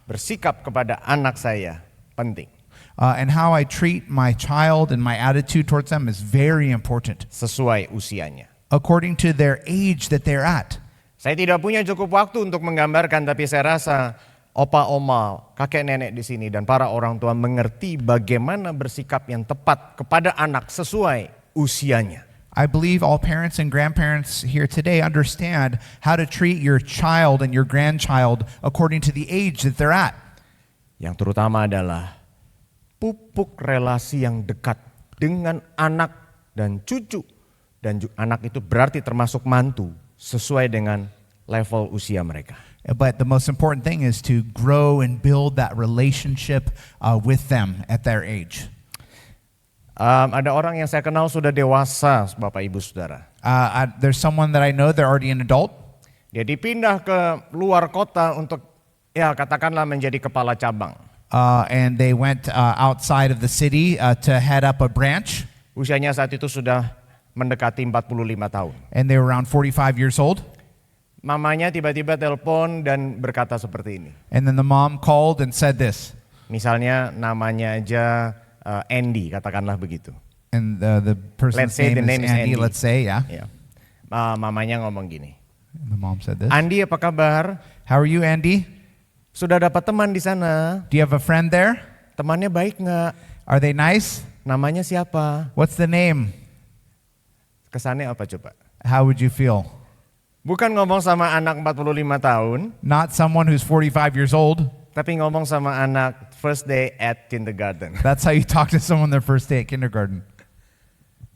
bersikap kepada anak saya penting. And how I treat my child and my attitude towards them is very important. Sesuai usianya. According to their age that they're at. Saya tidak punya cukup waktu untuk menggambarkan, tapi saya rasa opa, oma, kakek nenek di sini dan para orang tua mengerti bagaimana bersikap yang tepat kepada anak sesuai usianya. I believe all parents and grandparents here today understand how to treat your child and your grandchild according to the age that they're at. Yang terutama adalah pupuk relasi yang dekat dengan anak dan cucu. Dan anak itu berarti termasuk mantu sesuai dengan level usia mereka. But the most important thing is to grow and build that relationship with them at their age. Ada orang yang saya kenal sudah dewasa, Bapak Ibu Saudara. There's someone that I know, they're already an adult. Dia dipindah ke luar kota untuk ya katakanlah menjadi kepala cabang. And they went outside of the city to head up a branch. Usianya saat itu sudah mendekati 45 tahun. And they were around 45 years old. Mamanya tiba-tiba telepon dan berkata seperti ini. And then the mom called and said this. Misalnya namanya aja Andy, katakanlah begitu. And the person's Let's say the name is Andy, let's say, yeah. Ya. Mamanya ngomong gini. And the mom said this. Andy, apa kabar? How are you, Andy? Sudah dapat teman di sana? Do you have a friend there? Temannya baik nggak? Are they nice? Namanya siapa? What's the name? Kesannya apa coba? How would you feel? Bukan ngomong sama anak 45 tahun, Not someone who's 45 years old. tapi ngomong sama anak first day at kindergarten. That's how you talk to someone their first day at kindergarten.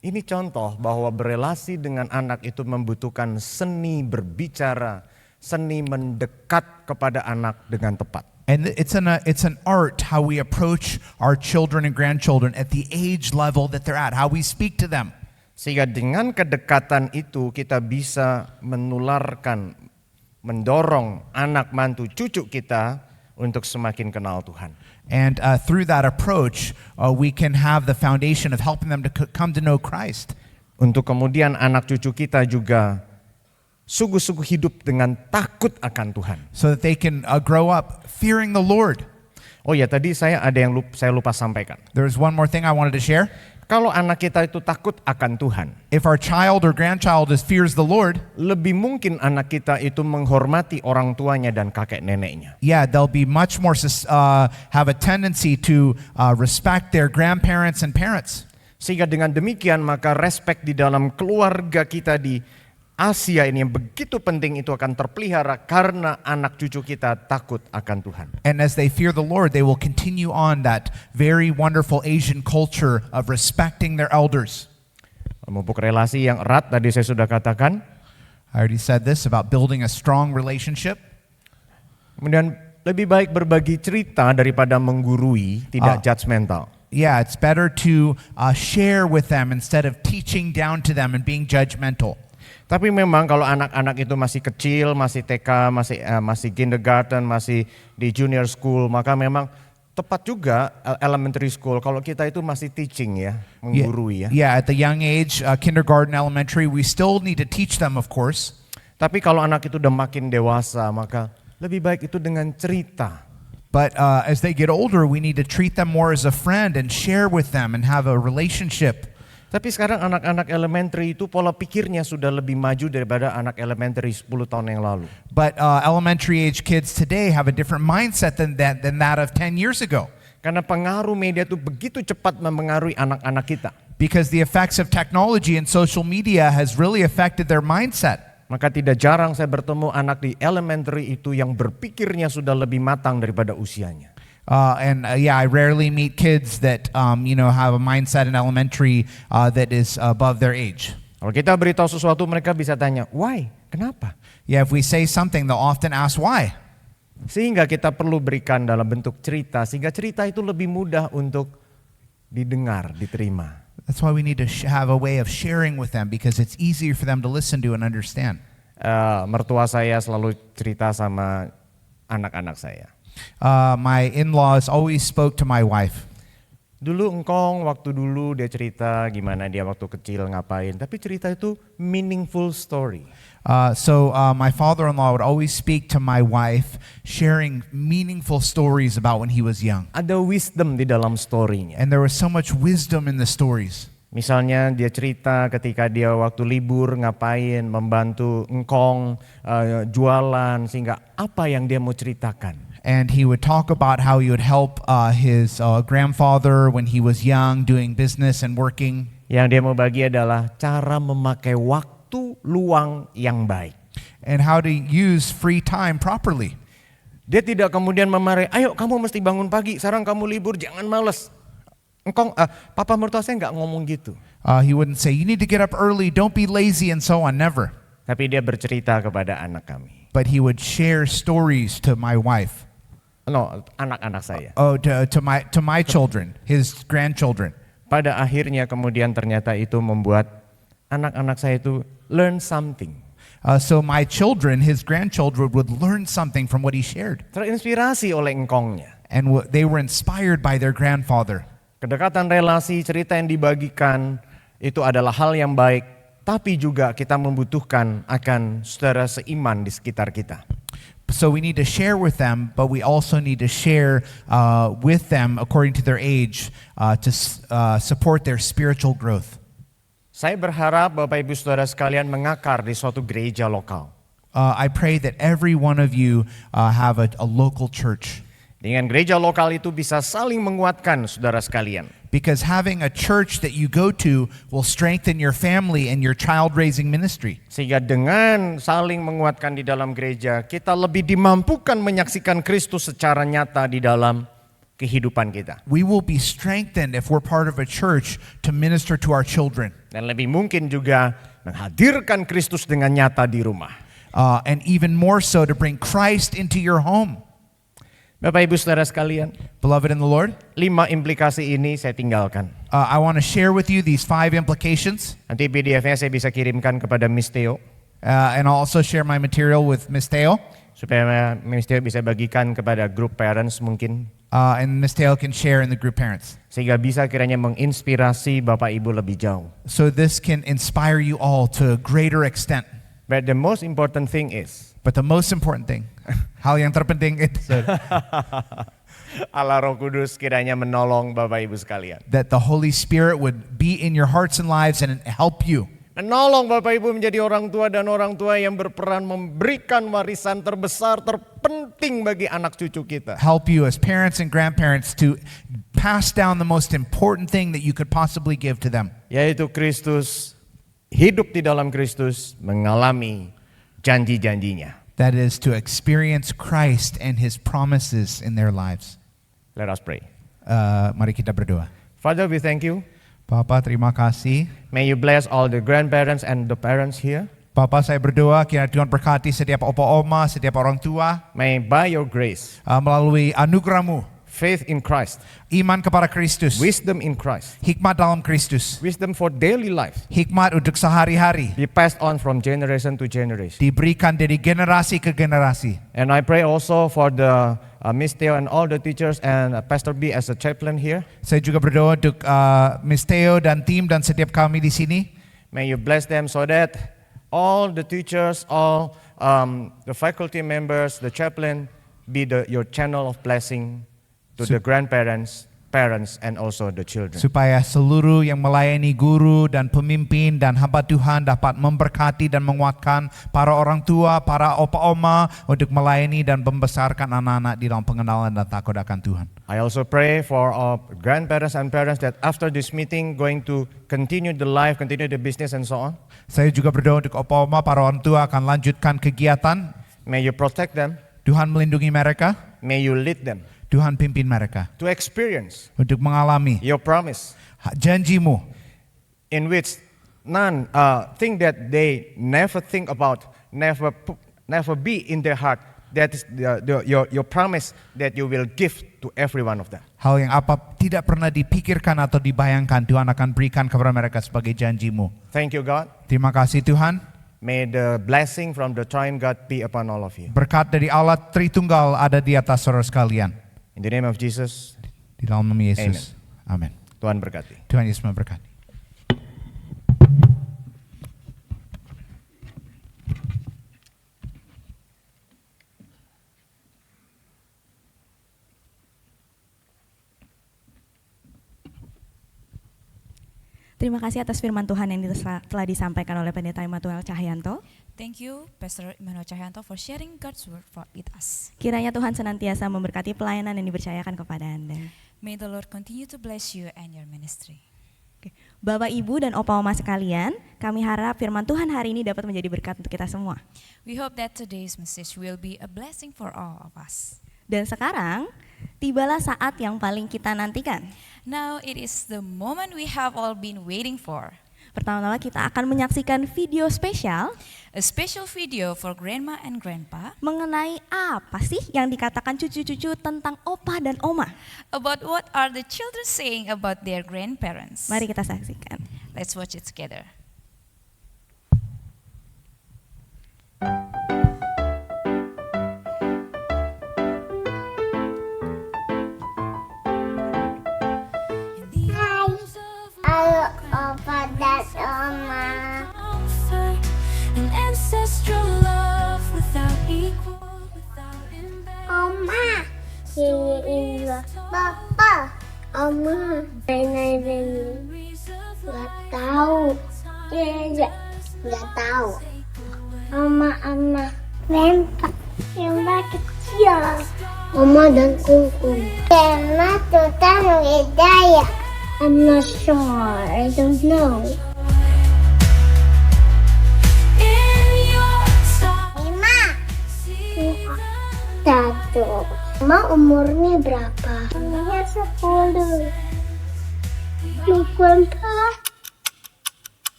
Ini contoh bahwa berelasi dengan anak itu membutuhkan seni berbicara, seni mendekat kepada anak dengan tepat. And it's an art how we approach our children and grandchildren at the age level that they're at, how we speak to them. Sehingga dengan kedekatan itu kita bisa menularkan, mendorong anak mantu cucu kita untuk semakin kenal Tuhan. And through that approach, we can have the foundation of helping them to come to know Christ. Untuk kemudian anak cucu kita juga sungguh-sungguh hidup dengan takut akan Tuhan. So that they can grow up fearing the Lord. Oh ya, tadi saya saya lupa sampaikan. There's one more thing I wanted to share. Kalau anak kita itu takut akan Tuhan, If our child or grandchild fears the Lord, lebih mungkin anak kita itu menghormati orang tuanya dan kakek neneknya. yeah, they'll be much more have a tendency to respect their grandparents and parents. Sehingga dengan demikian maka respek di dalam keluarga kita di Asia ini yang begitu penting itu akan terpelihara karena anak cucu kita takut akan Tuhan. And as they fear the Lord, they will continue on that very wonderful Asian culture of respecting their elders. Memupuk relasi yang erat tadi saya sudah katakan. I already said this about building a strong relationship. Kemudian lebih baik berbagi cerita daripada menggurui, tidak judgmental. Yeah, it's better to share with them instead of teaching down to them and being judgmental. Tapi memang kalau anak-anak itu masih kecil, masih TK, masih kindergarten, masih di junior school, maka memang tepat juga elementary school kalau kita itu masih teaching ya, menggurui ya. Yeah, at the young age, kindergarten, elementary, we still need to teach them, of course. Tapi kalau anak itu udah makin dewasa, maka lebih baik itu dengan cerita. But as they get older, we need to treat them more as a friend and share with them and have a relationship. Tapi sekarang anak-anak elementary itu pola pikirnya sudah lebih maju daripada anak elementary 10 tahun yang lalu. But elementary age kids today have a different mindset than that of 10 years ago. Karena pengaruh media itu begitu cepat mempengaruhi anak-anak kita. Because the effects of technology and social media has really affected their mindset. Maka tidak jarang saya bertemu anak di elementary itu yang berpikirnya sudah lebih matang daripada usianya. I rarely meet kids that have a mindset in elementary that is above their age. Kalau kita beritahu sesuatu mereka bisa tanya, why? Kenapa? Yeah, if we say something, they'll often ask why. Sehingga kita perlu berikan dalam bentuk cerita, sehingga cerita itu lebih mudah untuk didengar, diterima. That's why we need to have a way of sharing with them because it's easier for them to listen to and understand. Mertua saya selalu cerita sama anak-anak saya. My in-laws always spoke to my wife. Dulu engkong waktu dulu dia cerita gimana dia waktu kecil ngapain, tapi cerita itu meaningful story. So my father-in-law would always speak to my wife, sharing meaningful stories about when he was young. Ada wisdom di dalam story-nya. And there was so much wisdom in the stories. Misalnya dia cerita ketika dia waktu libur ngapain, membantu engkong jualan, sehingga apa yang dia mau ceritakan. And he would talk about how he would help his grandfather when he was young doing business and working. Yang dia mau bagi adalah cara memakai waktu luang yang baik. And how to use free time properly. Dia tidak kemudian memarahi, ayo kamu mesti bangun pagi, sekarang kamu libur, jangan males. Engkong, papa mertua saya nggak ngomong gitu. He wouldn't say, you need to get up early, don't be lazy, and so on, never. Tapi dia bercerita kepada anak kami. But he would share stories to my wife. No, anak-anak saya. Oh, to my children, his grandchildren. Pada akhirnya kemudian ternyata itu membuat anak-anak saya itu learn something. So my children, his grandchildren, would learn something from what he shared. Terinspirasi oleh engkongnya. And they were inspired by their grandfather. Kedekatan relasi, cerita yang dibagikan itu adalah hal yang baik, tapi juga kita membutuhkan akan saudara seiman di sekitar kita. So we need to share with them, but we also need to share with them according to their age to support their spiritual growth. Saya berharap Bapak Ibu Saudara sekalian mengakar di suatu gereja lokal. I pray that every one of you have a local church. Dengan gereja lokal itu bisa saling menguatkan saudara sekalian. Because having a church that you go to will strengthen your family and your child raising ministry. Sehingga dengan saling menguatkan di dalam gereja, kita lebih dimampukan menyaksikan Kristus secara nyata di dalam kehidupan kita. We will be strengthened if we're part of a church to minister to our children. Dan lebih mungkin juga menghadirkan Kristus dengan nyata di rumah. And even more so to bring Christ into your home. Bapak Ibu Saudara sekalian, Beloved in the Lord, 5 implikasi ini saya tinggalkan. I want to share with you these 5 implications. Nanti PDF-nya saya bisa kirimkan kepada Miss Theo, And I'll also share my material with Miss Theo. supaya Miss Theo bisa bagikan kepada grup parents mungkin, And Miss Theo can share in the group parents. sehingga bisa kiranya menginspirasi Bapak Ibu lebih jauh. So this can inspire you all to a greater extent. But the most important thing is, But the most important thing, hal yang terpenting itu Allah Roh Kudus kiranya menolong Bapak Ibu sekalian. that the Holy Spirit would be in your hearts and lives and help you. Menolong Bapak Ibu menjadi orang tua dan orang tua yang berperan memberikan warisan terbesar, terpenting bagi anak cucu kita. Help you as parents and grandparents to pass down the most important thing that you could possibly give to them. Yaitu Kristus, hidup di dalam Kristus, mengalami janji-janjinya. That is to experience Christ and His promises in their lives. Let us pray. Mari kita berdoa. Father, we thank you. Bapa, terima kasih. May you bless all the grandparents and the parents here. Bapa, saya berdoa kiranya Tuhan berkati setiap opa oma, setiap orang tua May by your grace, melalui anugerah-Mu, faith in Christ, iman kepada Kristus, wisdom in Christ, hikmat dalam Kristus, wisdom for daily life, hikmat untuk sehari-hari be passed on from generation to generation. diberikan dari generasi ke generasi. And I pray also for the Miss Theo and all the teachers and Pastor B as a chaplain here. Saya juga berdoa untuk Miss Theo dan tim dan setiap kami di sini. May you bless them so that all the teachers, all the faculty members, the chaplain be your channel of blessing to the grandparents, parents, and also the children. Supaya seluruh yang melayani guru dan pemimpin dan hamba Tuhan dapat memberkati dan menguatkan para orang tua, para opa-oma untuk melayani dan membesarkan anak-anak di dalam pengenalan dan takut akan Tuhan. I also pray for our grandparents and parents that after this meeting going to continue the life, continue the business and so on. Saya juga berdoa untuk opa-oma, para orang tua akan lanjutkan kegiatan. May you protect them. Tuhan melindungi mereka, May you lead them Tuhan pimpin mereka to experience untuk mengalami your promise janji-Mu in which none think that they never think about, never be in their heart. That is your promise that you will give to every one of them. hal yang tidak pernah dipikirkan atau dibayangkan Tuhan akan berikan kepada mereka sebagai janji-Mu. Thank you, God. Terima kasih Tuhan. May the blessing from the triune God be upon all of you. Berkat dari Allah Tritunggal ada di atas saudara sekalian. In the name of Jesus, Di dalam nama Yesus. Amin. Tuhan berkati. Tuhan Yesus memberkati. Terima kasih atas firman Tuhan yang telah disampaikan oleh Pendeta Immanuel Cahyanto. Thank you, Pastor Immanuel Cahyanto, for sharing God's word with us. Kiranya Tuhan senantiasa memberkati pelayanan yang dipercayakan kepada Anda. May the Lord continue to bless you and your ministry. Oke. Bapak, Ibu, dan Opa Oma sekalian, kami harap firman Tuhan hari ini dapat menjadi berkat untuk kita semua. We hope that today's message will be a blessing for all of us. Dan sekarang, tibalah saat yang paling kita nantikan. Now it is the moment we have all been waiting for. Pertama-tama kita akan menyaksikan video spesial A special video for Grandma and Grandpa mengenai apa sih yang dikatakan cucu-cucu tentang opa dan oma. about what are the children saying about their grandparents. Mari kita saksikan. Let's watch it together. Ini Indra. Papa, Oma, Nenek. Gak tahu. Gak tahu. Oma, Rempa kecil. Oma dan Kungkung. Tema tentang hidayah. I'm not sure. I don't know. Satu. Ma umurnya berapa? Umurnya 10. Bukan Pak.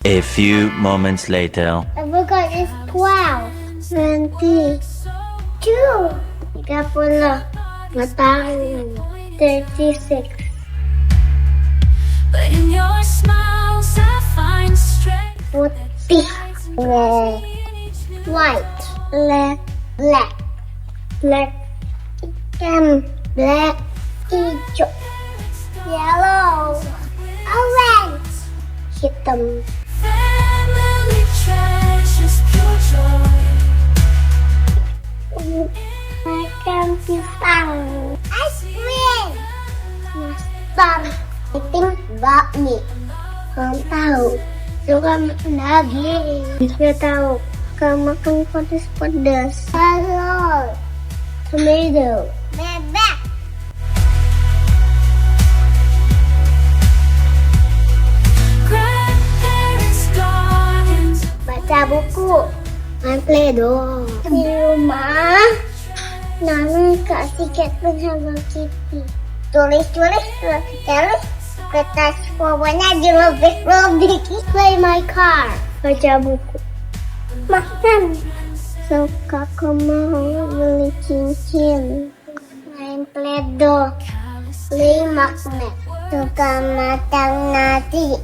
A few moments later. I forgot it's 12. 20. 2. 30. Matahari. 36. But in your smiles I find strength. Putih. Red. White. Black. Ikan. Black. Hijau. Yellow. Orange. Hitam. Family treasures pure joy. Makan pisang. Ice cream. Nastar. Eating bakmi. Kamu tahu. Suka makan daging. Gak tahu. Kamu makan pedas-pedas. Telur. Tomato. Bebek. Grandparents' gardens. Baca buku. Main Play-Doh. Di rumah. Nana kasih catatan sama Kitty. Tulis. Kertas warnanya dirobek-robek. Play my car. Baca buku. Makan. Suka mau beli cincin. Main Play-Doh. Beli magnet. Suka makan nasi.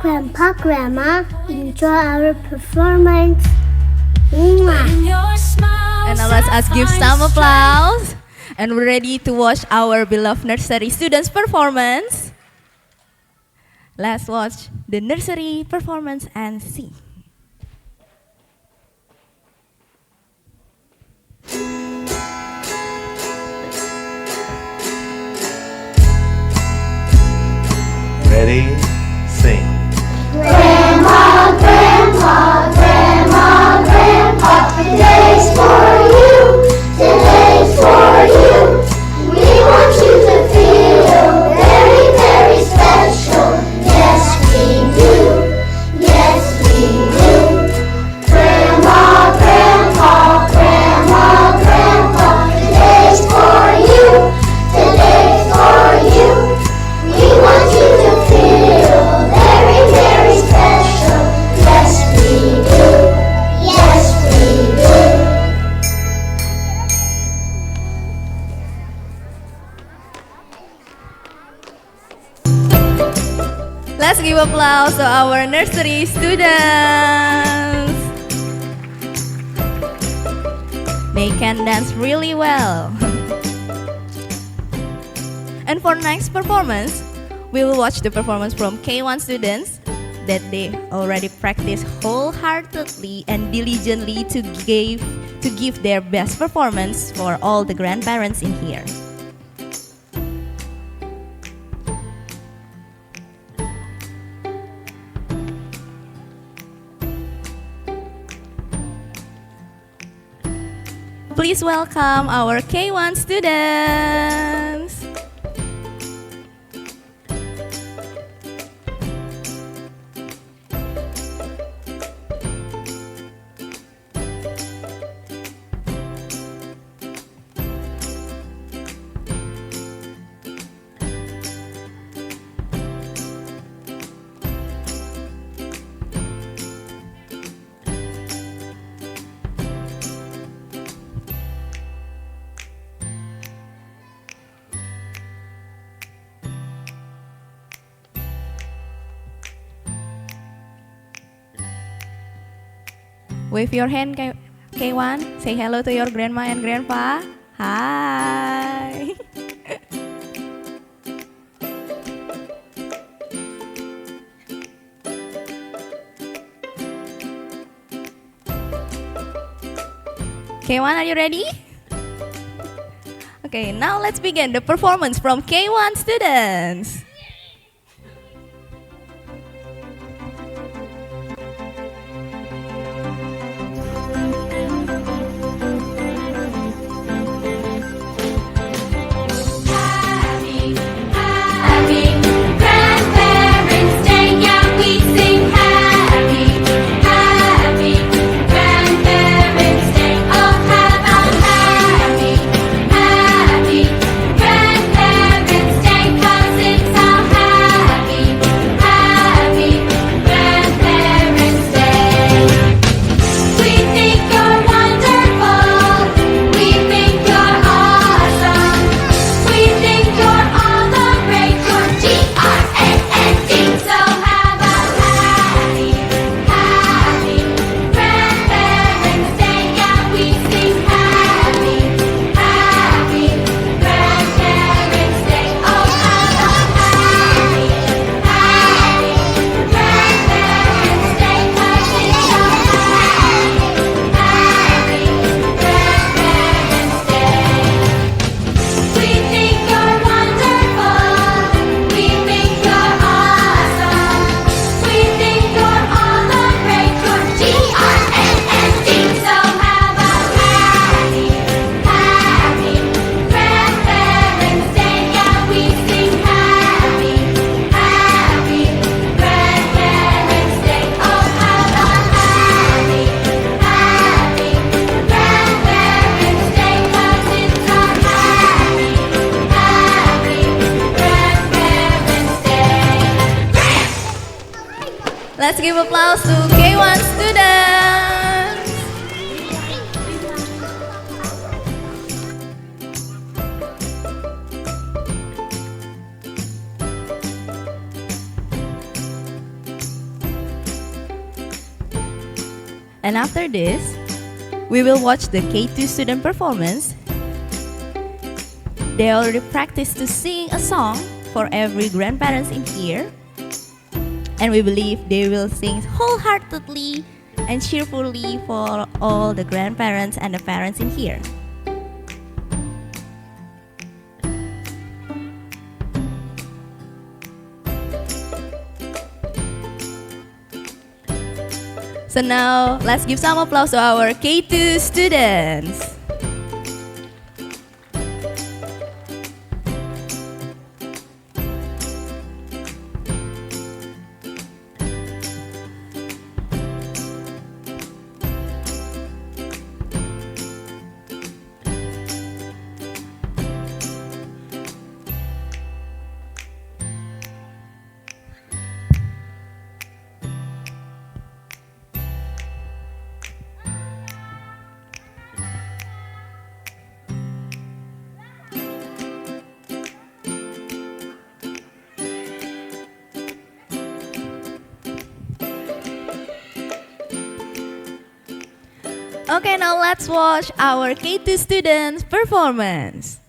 Grandma, enjoy our performance. Mwah. In your smiles And now let's I us give find some strength. applause. And we're ready to watch our beloved nursery students performance. Let's watch the nursery performance and see. Ready? Sing. Today's for you. Today's for you. We want you to feel very, very special. Yes, we do. Yes, we do. Grandma, Grandpa, today's for you. Today's for you. We want you to feel very, very special. Yes, we do. Yes, we do. Let's give applause to our nursery students. They can dance really well. And for next performance, we will watch the performance from K1 students that they already practice wholeheartedly and diligently to give their best performance for all the grandparents in here. Please welcome our K1 students. Wave your hand, K1. Say hello to your grandma and grandpa. Hi. K1, are you ready? Okay, now let's begin the performance from K1 students. Happy Grandparents Day, yeah, we sing happy Grandparents Day. Oh, how about happy Grandparents Day, 'cause it's a happy Grandparents Day. We think you're wonderful, we think you're awesome, we think you're all the great, you're G-R-A-N-D. So how about happy Grandparents Day, yeah, we sing happy Grandparents Day. Oh, how about happy Grandparents Day, 'cause it's so happy Grandparents Day. We think you're wonderful, we think you're awesome, we think you're all the great, you're G-R-A-N-D. So how about happy Grandparents Day, yeah, we sing happy Grandparents Day. Oh, how about happy Grandparents Day, 'cause it's a happy Grandparents Day. Let's give applause to K1 students. And after this, we will watch the K2 student performance. They already practiced to sing a song for every grandparents in here. And we believe they will sing wholeheartedly and cheerfully for all the grandparents and the parents in here. So now, let's give some applause to our K2 students. Okay, now let's watch our K2 students performance.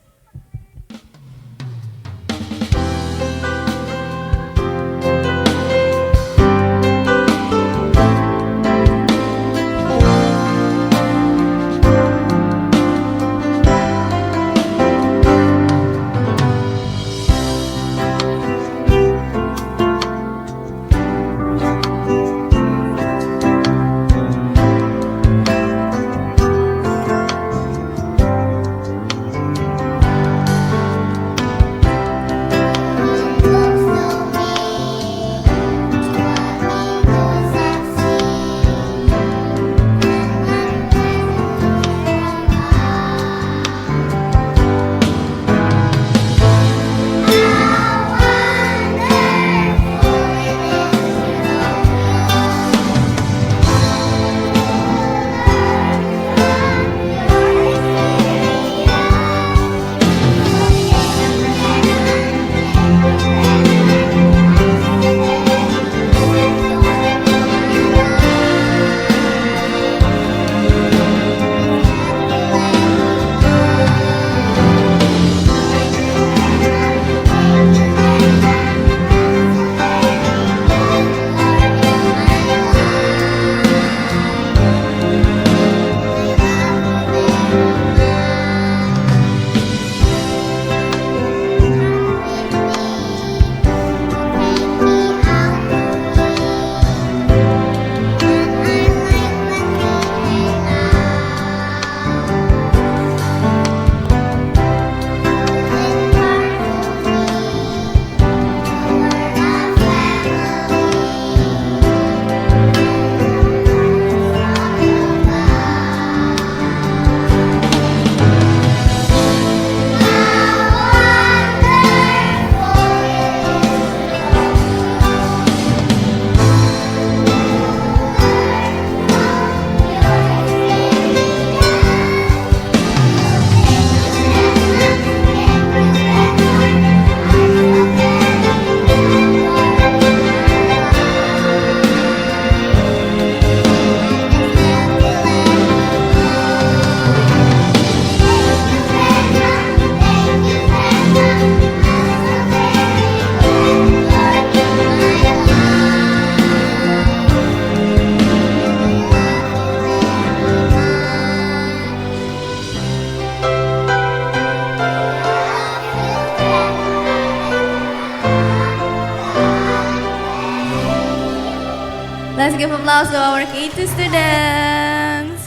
applause to our K2 students.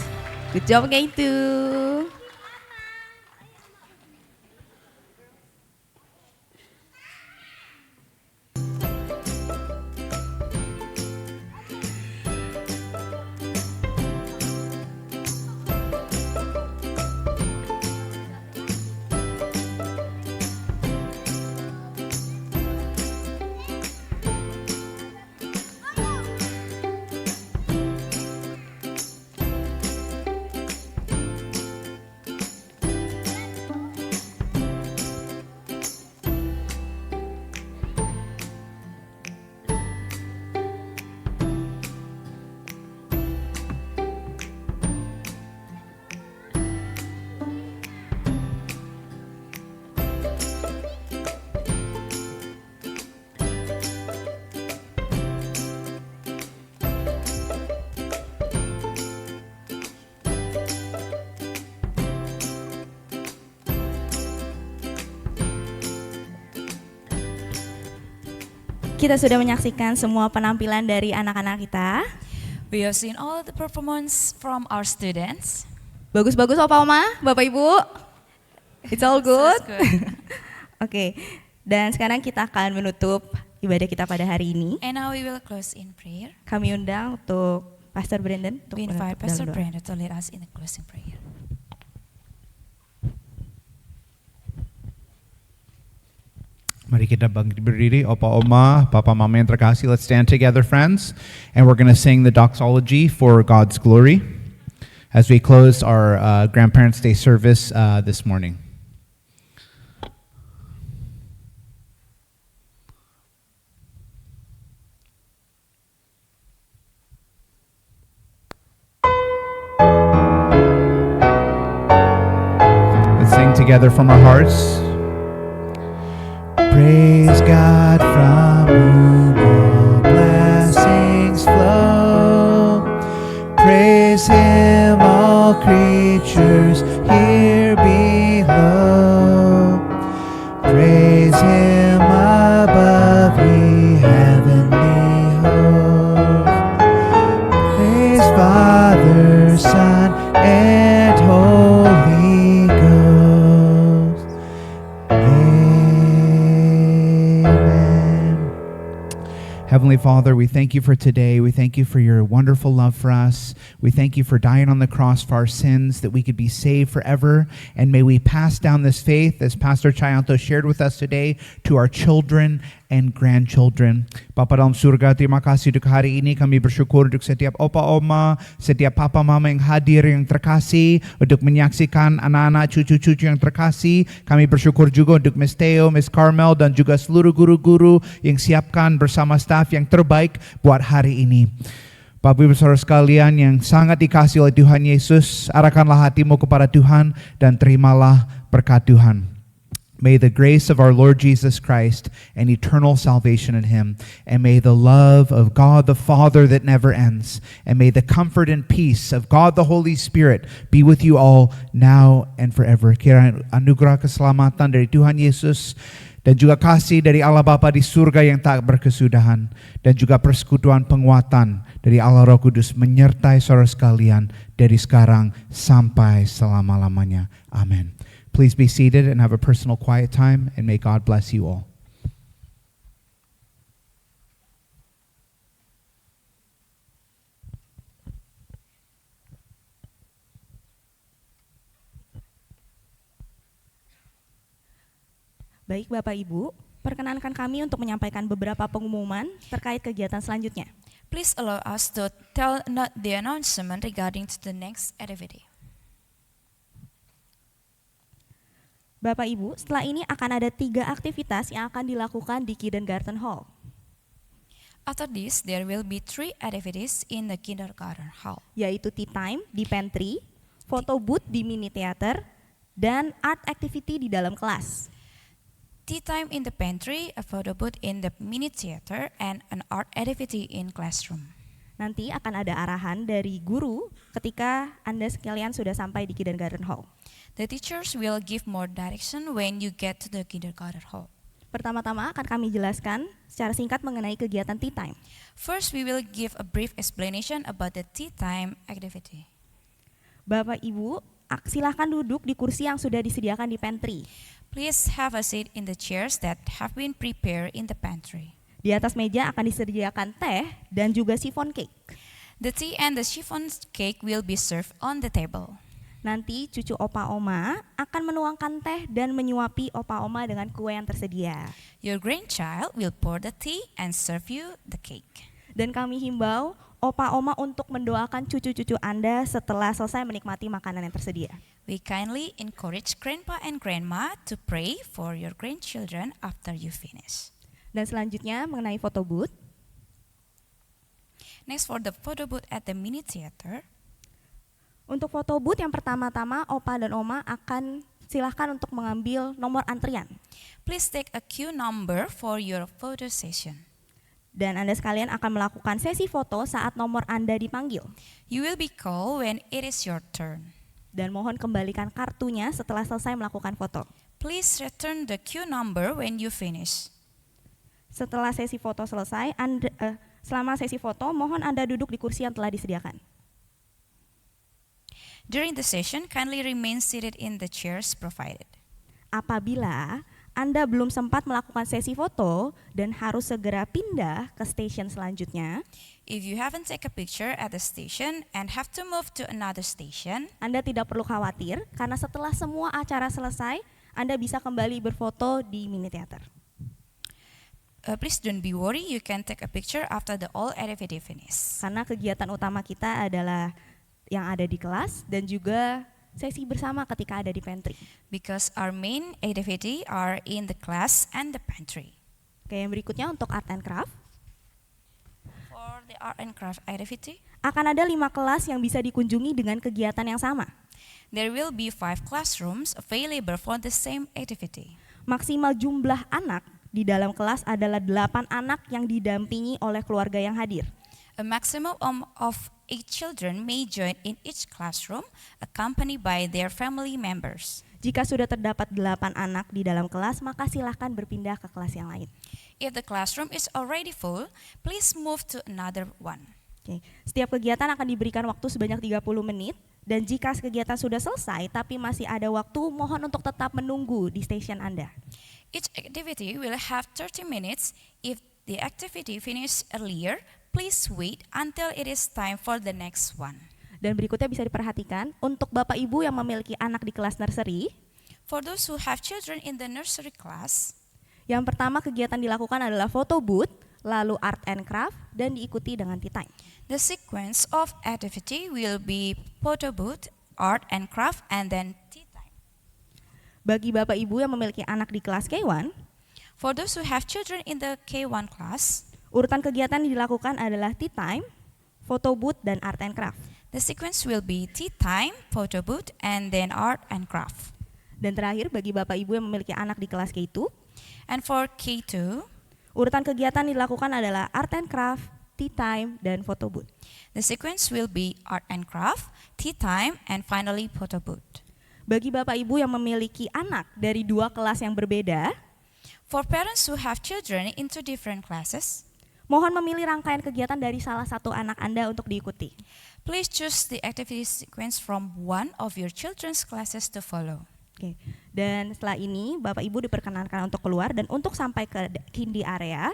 Good job K2. Kita sudah menyaksikan semua penampilan dari anak-anak kita. We have seen all the performance from our students. Bagus-bagus Opa Oma, Bapak Ibu. It's all good. So it's good. Oke, dan sekarang kita akan menutup ibadah kita pada hari ini. And now we will close in prayer. Kami undang untuk Pastor Brandon untuk We invite menutup Pastor dalam doa. Brandon to lead us in the closing prayer. Mari kita bangkit berdiri, Opa Oma, Papa Mama yang terkasih. Let's stand together, friends. And we're going to sing the doxology for God's glory as we close our Grandparents' Day service this morning. Let's sing together from our hearts. Praise God from whom all blessings flow. Praise Him, all creatures here below. Praise Him above, ye heavenly hosts. Praise Father, Son, and Holy Ghost. Amen. Heavenly Father, we thank you for today. We thank you for your wonderful love for us. We thank you for dying on the cross for our sins, that we could be saved forever. And may we pass down this faith, as Pastor Chayanto shared with us today, to our children and grandchildren. Bapa dalam surga, terima kasih untuk hari ini. Kami bersyukur untuk setiap opa oma, setiap papa mama yang hadir yang terkasih, untuk menyaksikan anak-anak cucu-cucu yang terkasih. Kami bersyukur juga untuk Miss Theo, Miss Carmel, dan juga seluruh guru-guru yang siapkan bersama staf yang terbaik buat hari ini. Bapak Ibu Saudara sekalian yang sangat dikasihi oleh Tuhan Yesus, arahkanlah hatimu kepada Tuhan dan terimalah berkat Tuhan. May the grace of our Lord Jesus Christ and eternal salvation in Him, and may the love of God the Father that never ends, and may the comfort and peace of God the Holy Spirit be with you all now and forever. Kiranya anugerah keselamatan dari Tuhan Yesus dan juga kasih dari Allah Bapa di surga yang tak berkesudahan, dan juga persekutuan penguatan dari Allah Roh Kudus menyertai saudara sekalian dari sekarang sampai selama-lamanya. Amin. Please be seated and have a personal quiet time, and may God bless you all. Baik Bapak Ibu, perkenankan kami untuk menyampaikan beberapa pengumuman terkait kegiatan selanjutnya. Please allow us to tell the announcement regarding to the next activity. Bapak Ibu, setelah ini akan ada 3 aktivitas yang akan dilakukan di Kindergarten Hall. After this, there will be 3 activities in the kindergarten hall. Yaitu tea time di pantry, photo booth di mini theater, dan art activity di dalam kelas. Tea time in the pantry, a photo booth in the mini theater, and an art activity in classroom. Nanti akan ada arahan dari guru ketika Anda sekalian sudah sampai di Kindergarten Hall. The teachers will give more direction when you get to the kindergarten hall. Pertama-tama akan kami jelaskan secara singkat mengenai kegiatan tea time. First, we will give a brief explanation about the tea time activity. Bapak Ibu, silahkan duduk di kursi yang sudah disediakan di pantry. Please have a seat in the chairs that have been prepared in the pantry. Di atas meja akan disediakan teh dan juga chiffon cake. The tea and the chiffon cake will be served on the table. Nanti cucu opa oma akan menuangkan teh dan menyuapi opa oma dengan kue yang tersedia. Your grandchild will pour the tea and serve you the cake. Dan kami himbau opa oma untuk mendoakan cucu-cucu Anda setelah selesai menikmati makanan yang tersedia. We kindly encourage grandpa and grandma to pray for your grandchildren after you finish. Dan selanjutnya mengenai photo booth. Next, for the photo booth at the mini theater. Untuk photo booth yang pertama-tama opa dan oma akan silahkan untuk mengambil nomor antrian. Please take a queue number for your photo session. Dan Anda sekalian akan melakukan sesi foto saat nomor Anda dipanggil. You will be called when it is your turn. Dan mohon kembalikan kartunya setelah selesai melakukan foto. Please return the queue number when you finish. Setelah sesi foto selesai, selama sesi foto mohon Anda duduk di kursi yang telah disediakan. During the session, kindly remain seated in the chairs provided. Apabila Anda belum sempat melakukan sesi foto dan harus segera pindah ke stasiun selanjutnya, If you haven't taken a picture at the station and have to move to another station, Anda tidak perlu khawatir karena setelah semua acara selesai, Anda bisa kembali berfoto di mini theater. please don't be worried, you can take a picture after the all activity finish. Karena kegiatan utama kita adalah yang ada di kelas dan juga sesi bersama ketika ada di pantry. Because our main activity are in the class and the pantry. Oke, yang berikutnya untuk art and craft. For the art and craft activity, Akan ada 5 kelas yang bisa dikunjungi dengan kegiatan yang sama. there will be 5 classrooms available for the same activity. Maksimal jumlah anak di dalam kelas adalah 8 anak yang didampingi oleh keluarga yang hadir. A maximum of 8 children may join in each classroom, accompanied by their family members. Jika sudah terdapat 8 anak di dalam kelas, maka silahkan berpindah ke kelas yang lain. If the classroom is already full, please move to another one. Oke. Setiap kegiatan akan diberikan waktu sebanyak 30 menit, dan jika kegiatan sudah selesai tapi masih ada waktu, mohon untuk tetap menunggu di stasiun Anda. Each activity will have 30 minutes. If the activity finishes earlier, please wait until it is time for the next one. Dan berikutnya bisa diperhatikan, untuk Bapak Ibu yang memiliki anak di kelas nursery, For those who have children in the nursery class, yang pertama kegiatan dilakukan adalah photo booth, lalu art and craft, dan diikuti dengan tea time. the sequence of activity will be photo booth, art and craft, and then tea time. Bagi Bapak Ibu yang memiliki anak di kelas K1, For those who have children in the K1 class, urutan kegiatan yang dilakukan adalah tea time, photo booth, dan art and craft. the sequence will be tea time, photo booth, and then art and craft. Dan terakhir bagi Bapak Ibu yang memiliki anak di kelas K2, And for K2, urutan kegiatan yang dilakukan adalah art and craft, tea time, dan photo booth. the sequence will be art and craft, tea time, and finally photo booth. Bagi Bapak Ibu yang memiliki anak dari 2 kelas yang berbeda, For parents who have children into different classes, mohon memilih rangkaian kegiatan dari salah satu anak Anda untuk diikuti. please choose the activity sequence from one of your children's classes to follow. Oke. Dan setelah ini Bapak Ibu diperkenankan untuk keluar dan untuk sampai ke kindy area,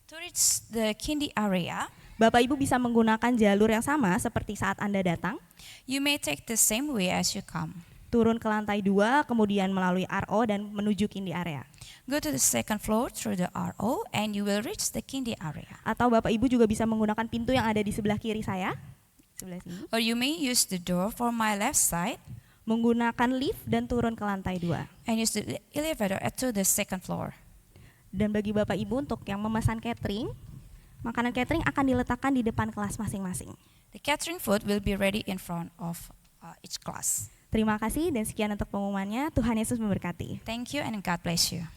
To reach the kindy area, Bapak Ibu bisa menggunakan jalur yang sama seperti saat Anda datang, you may take the same way as you come. turun ke lantai 2, kemudian melalui RO dan menuju kindy area. Go to the second floor through the RO and you will reach the kindy area. Atau Bapak Ibu juga bisa menggunakan pintu yang ada di sebelah kiri saya, sebelah sini, Or you may use the door for my left side menggunakan lift dan turun ke lantai 2. and use the elevator to the second floor. Dan bagi Bapak Ibu untuk yang memesan catering, makanan catering akan diletakkan di depan kelas masing-masing. The catering food will be ready in front of each class. Terima kasih dan sekian untuk pengumumannya. Tuhan Yesus memberkati. Thank you and God bless you.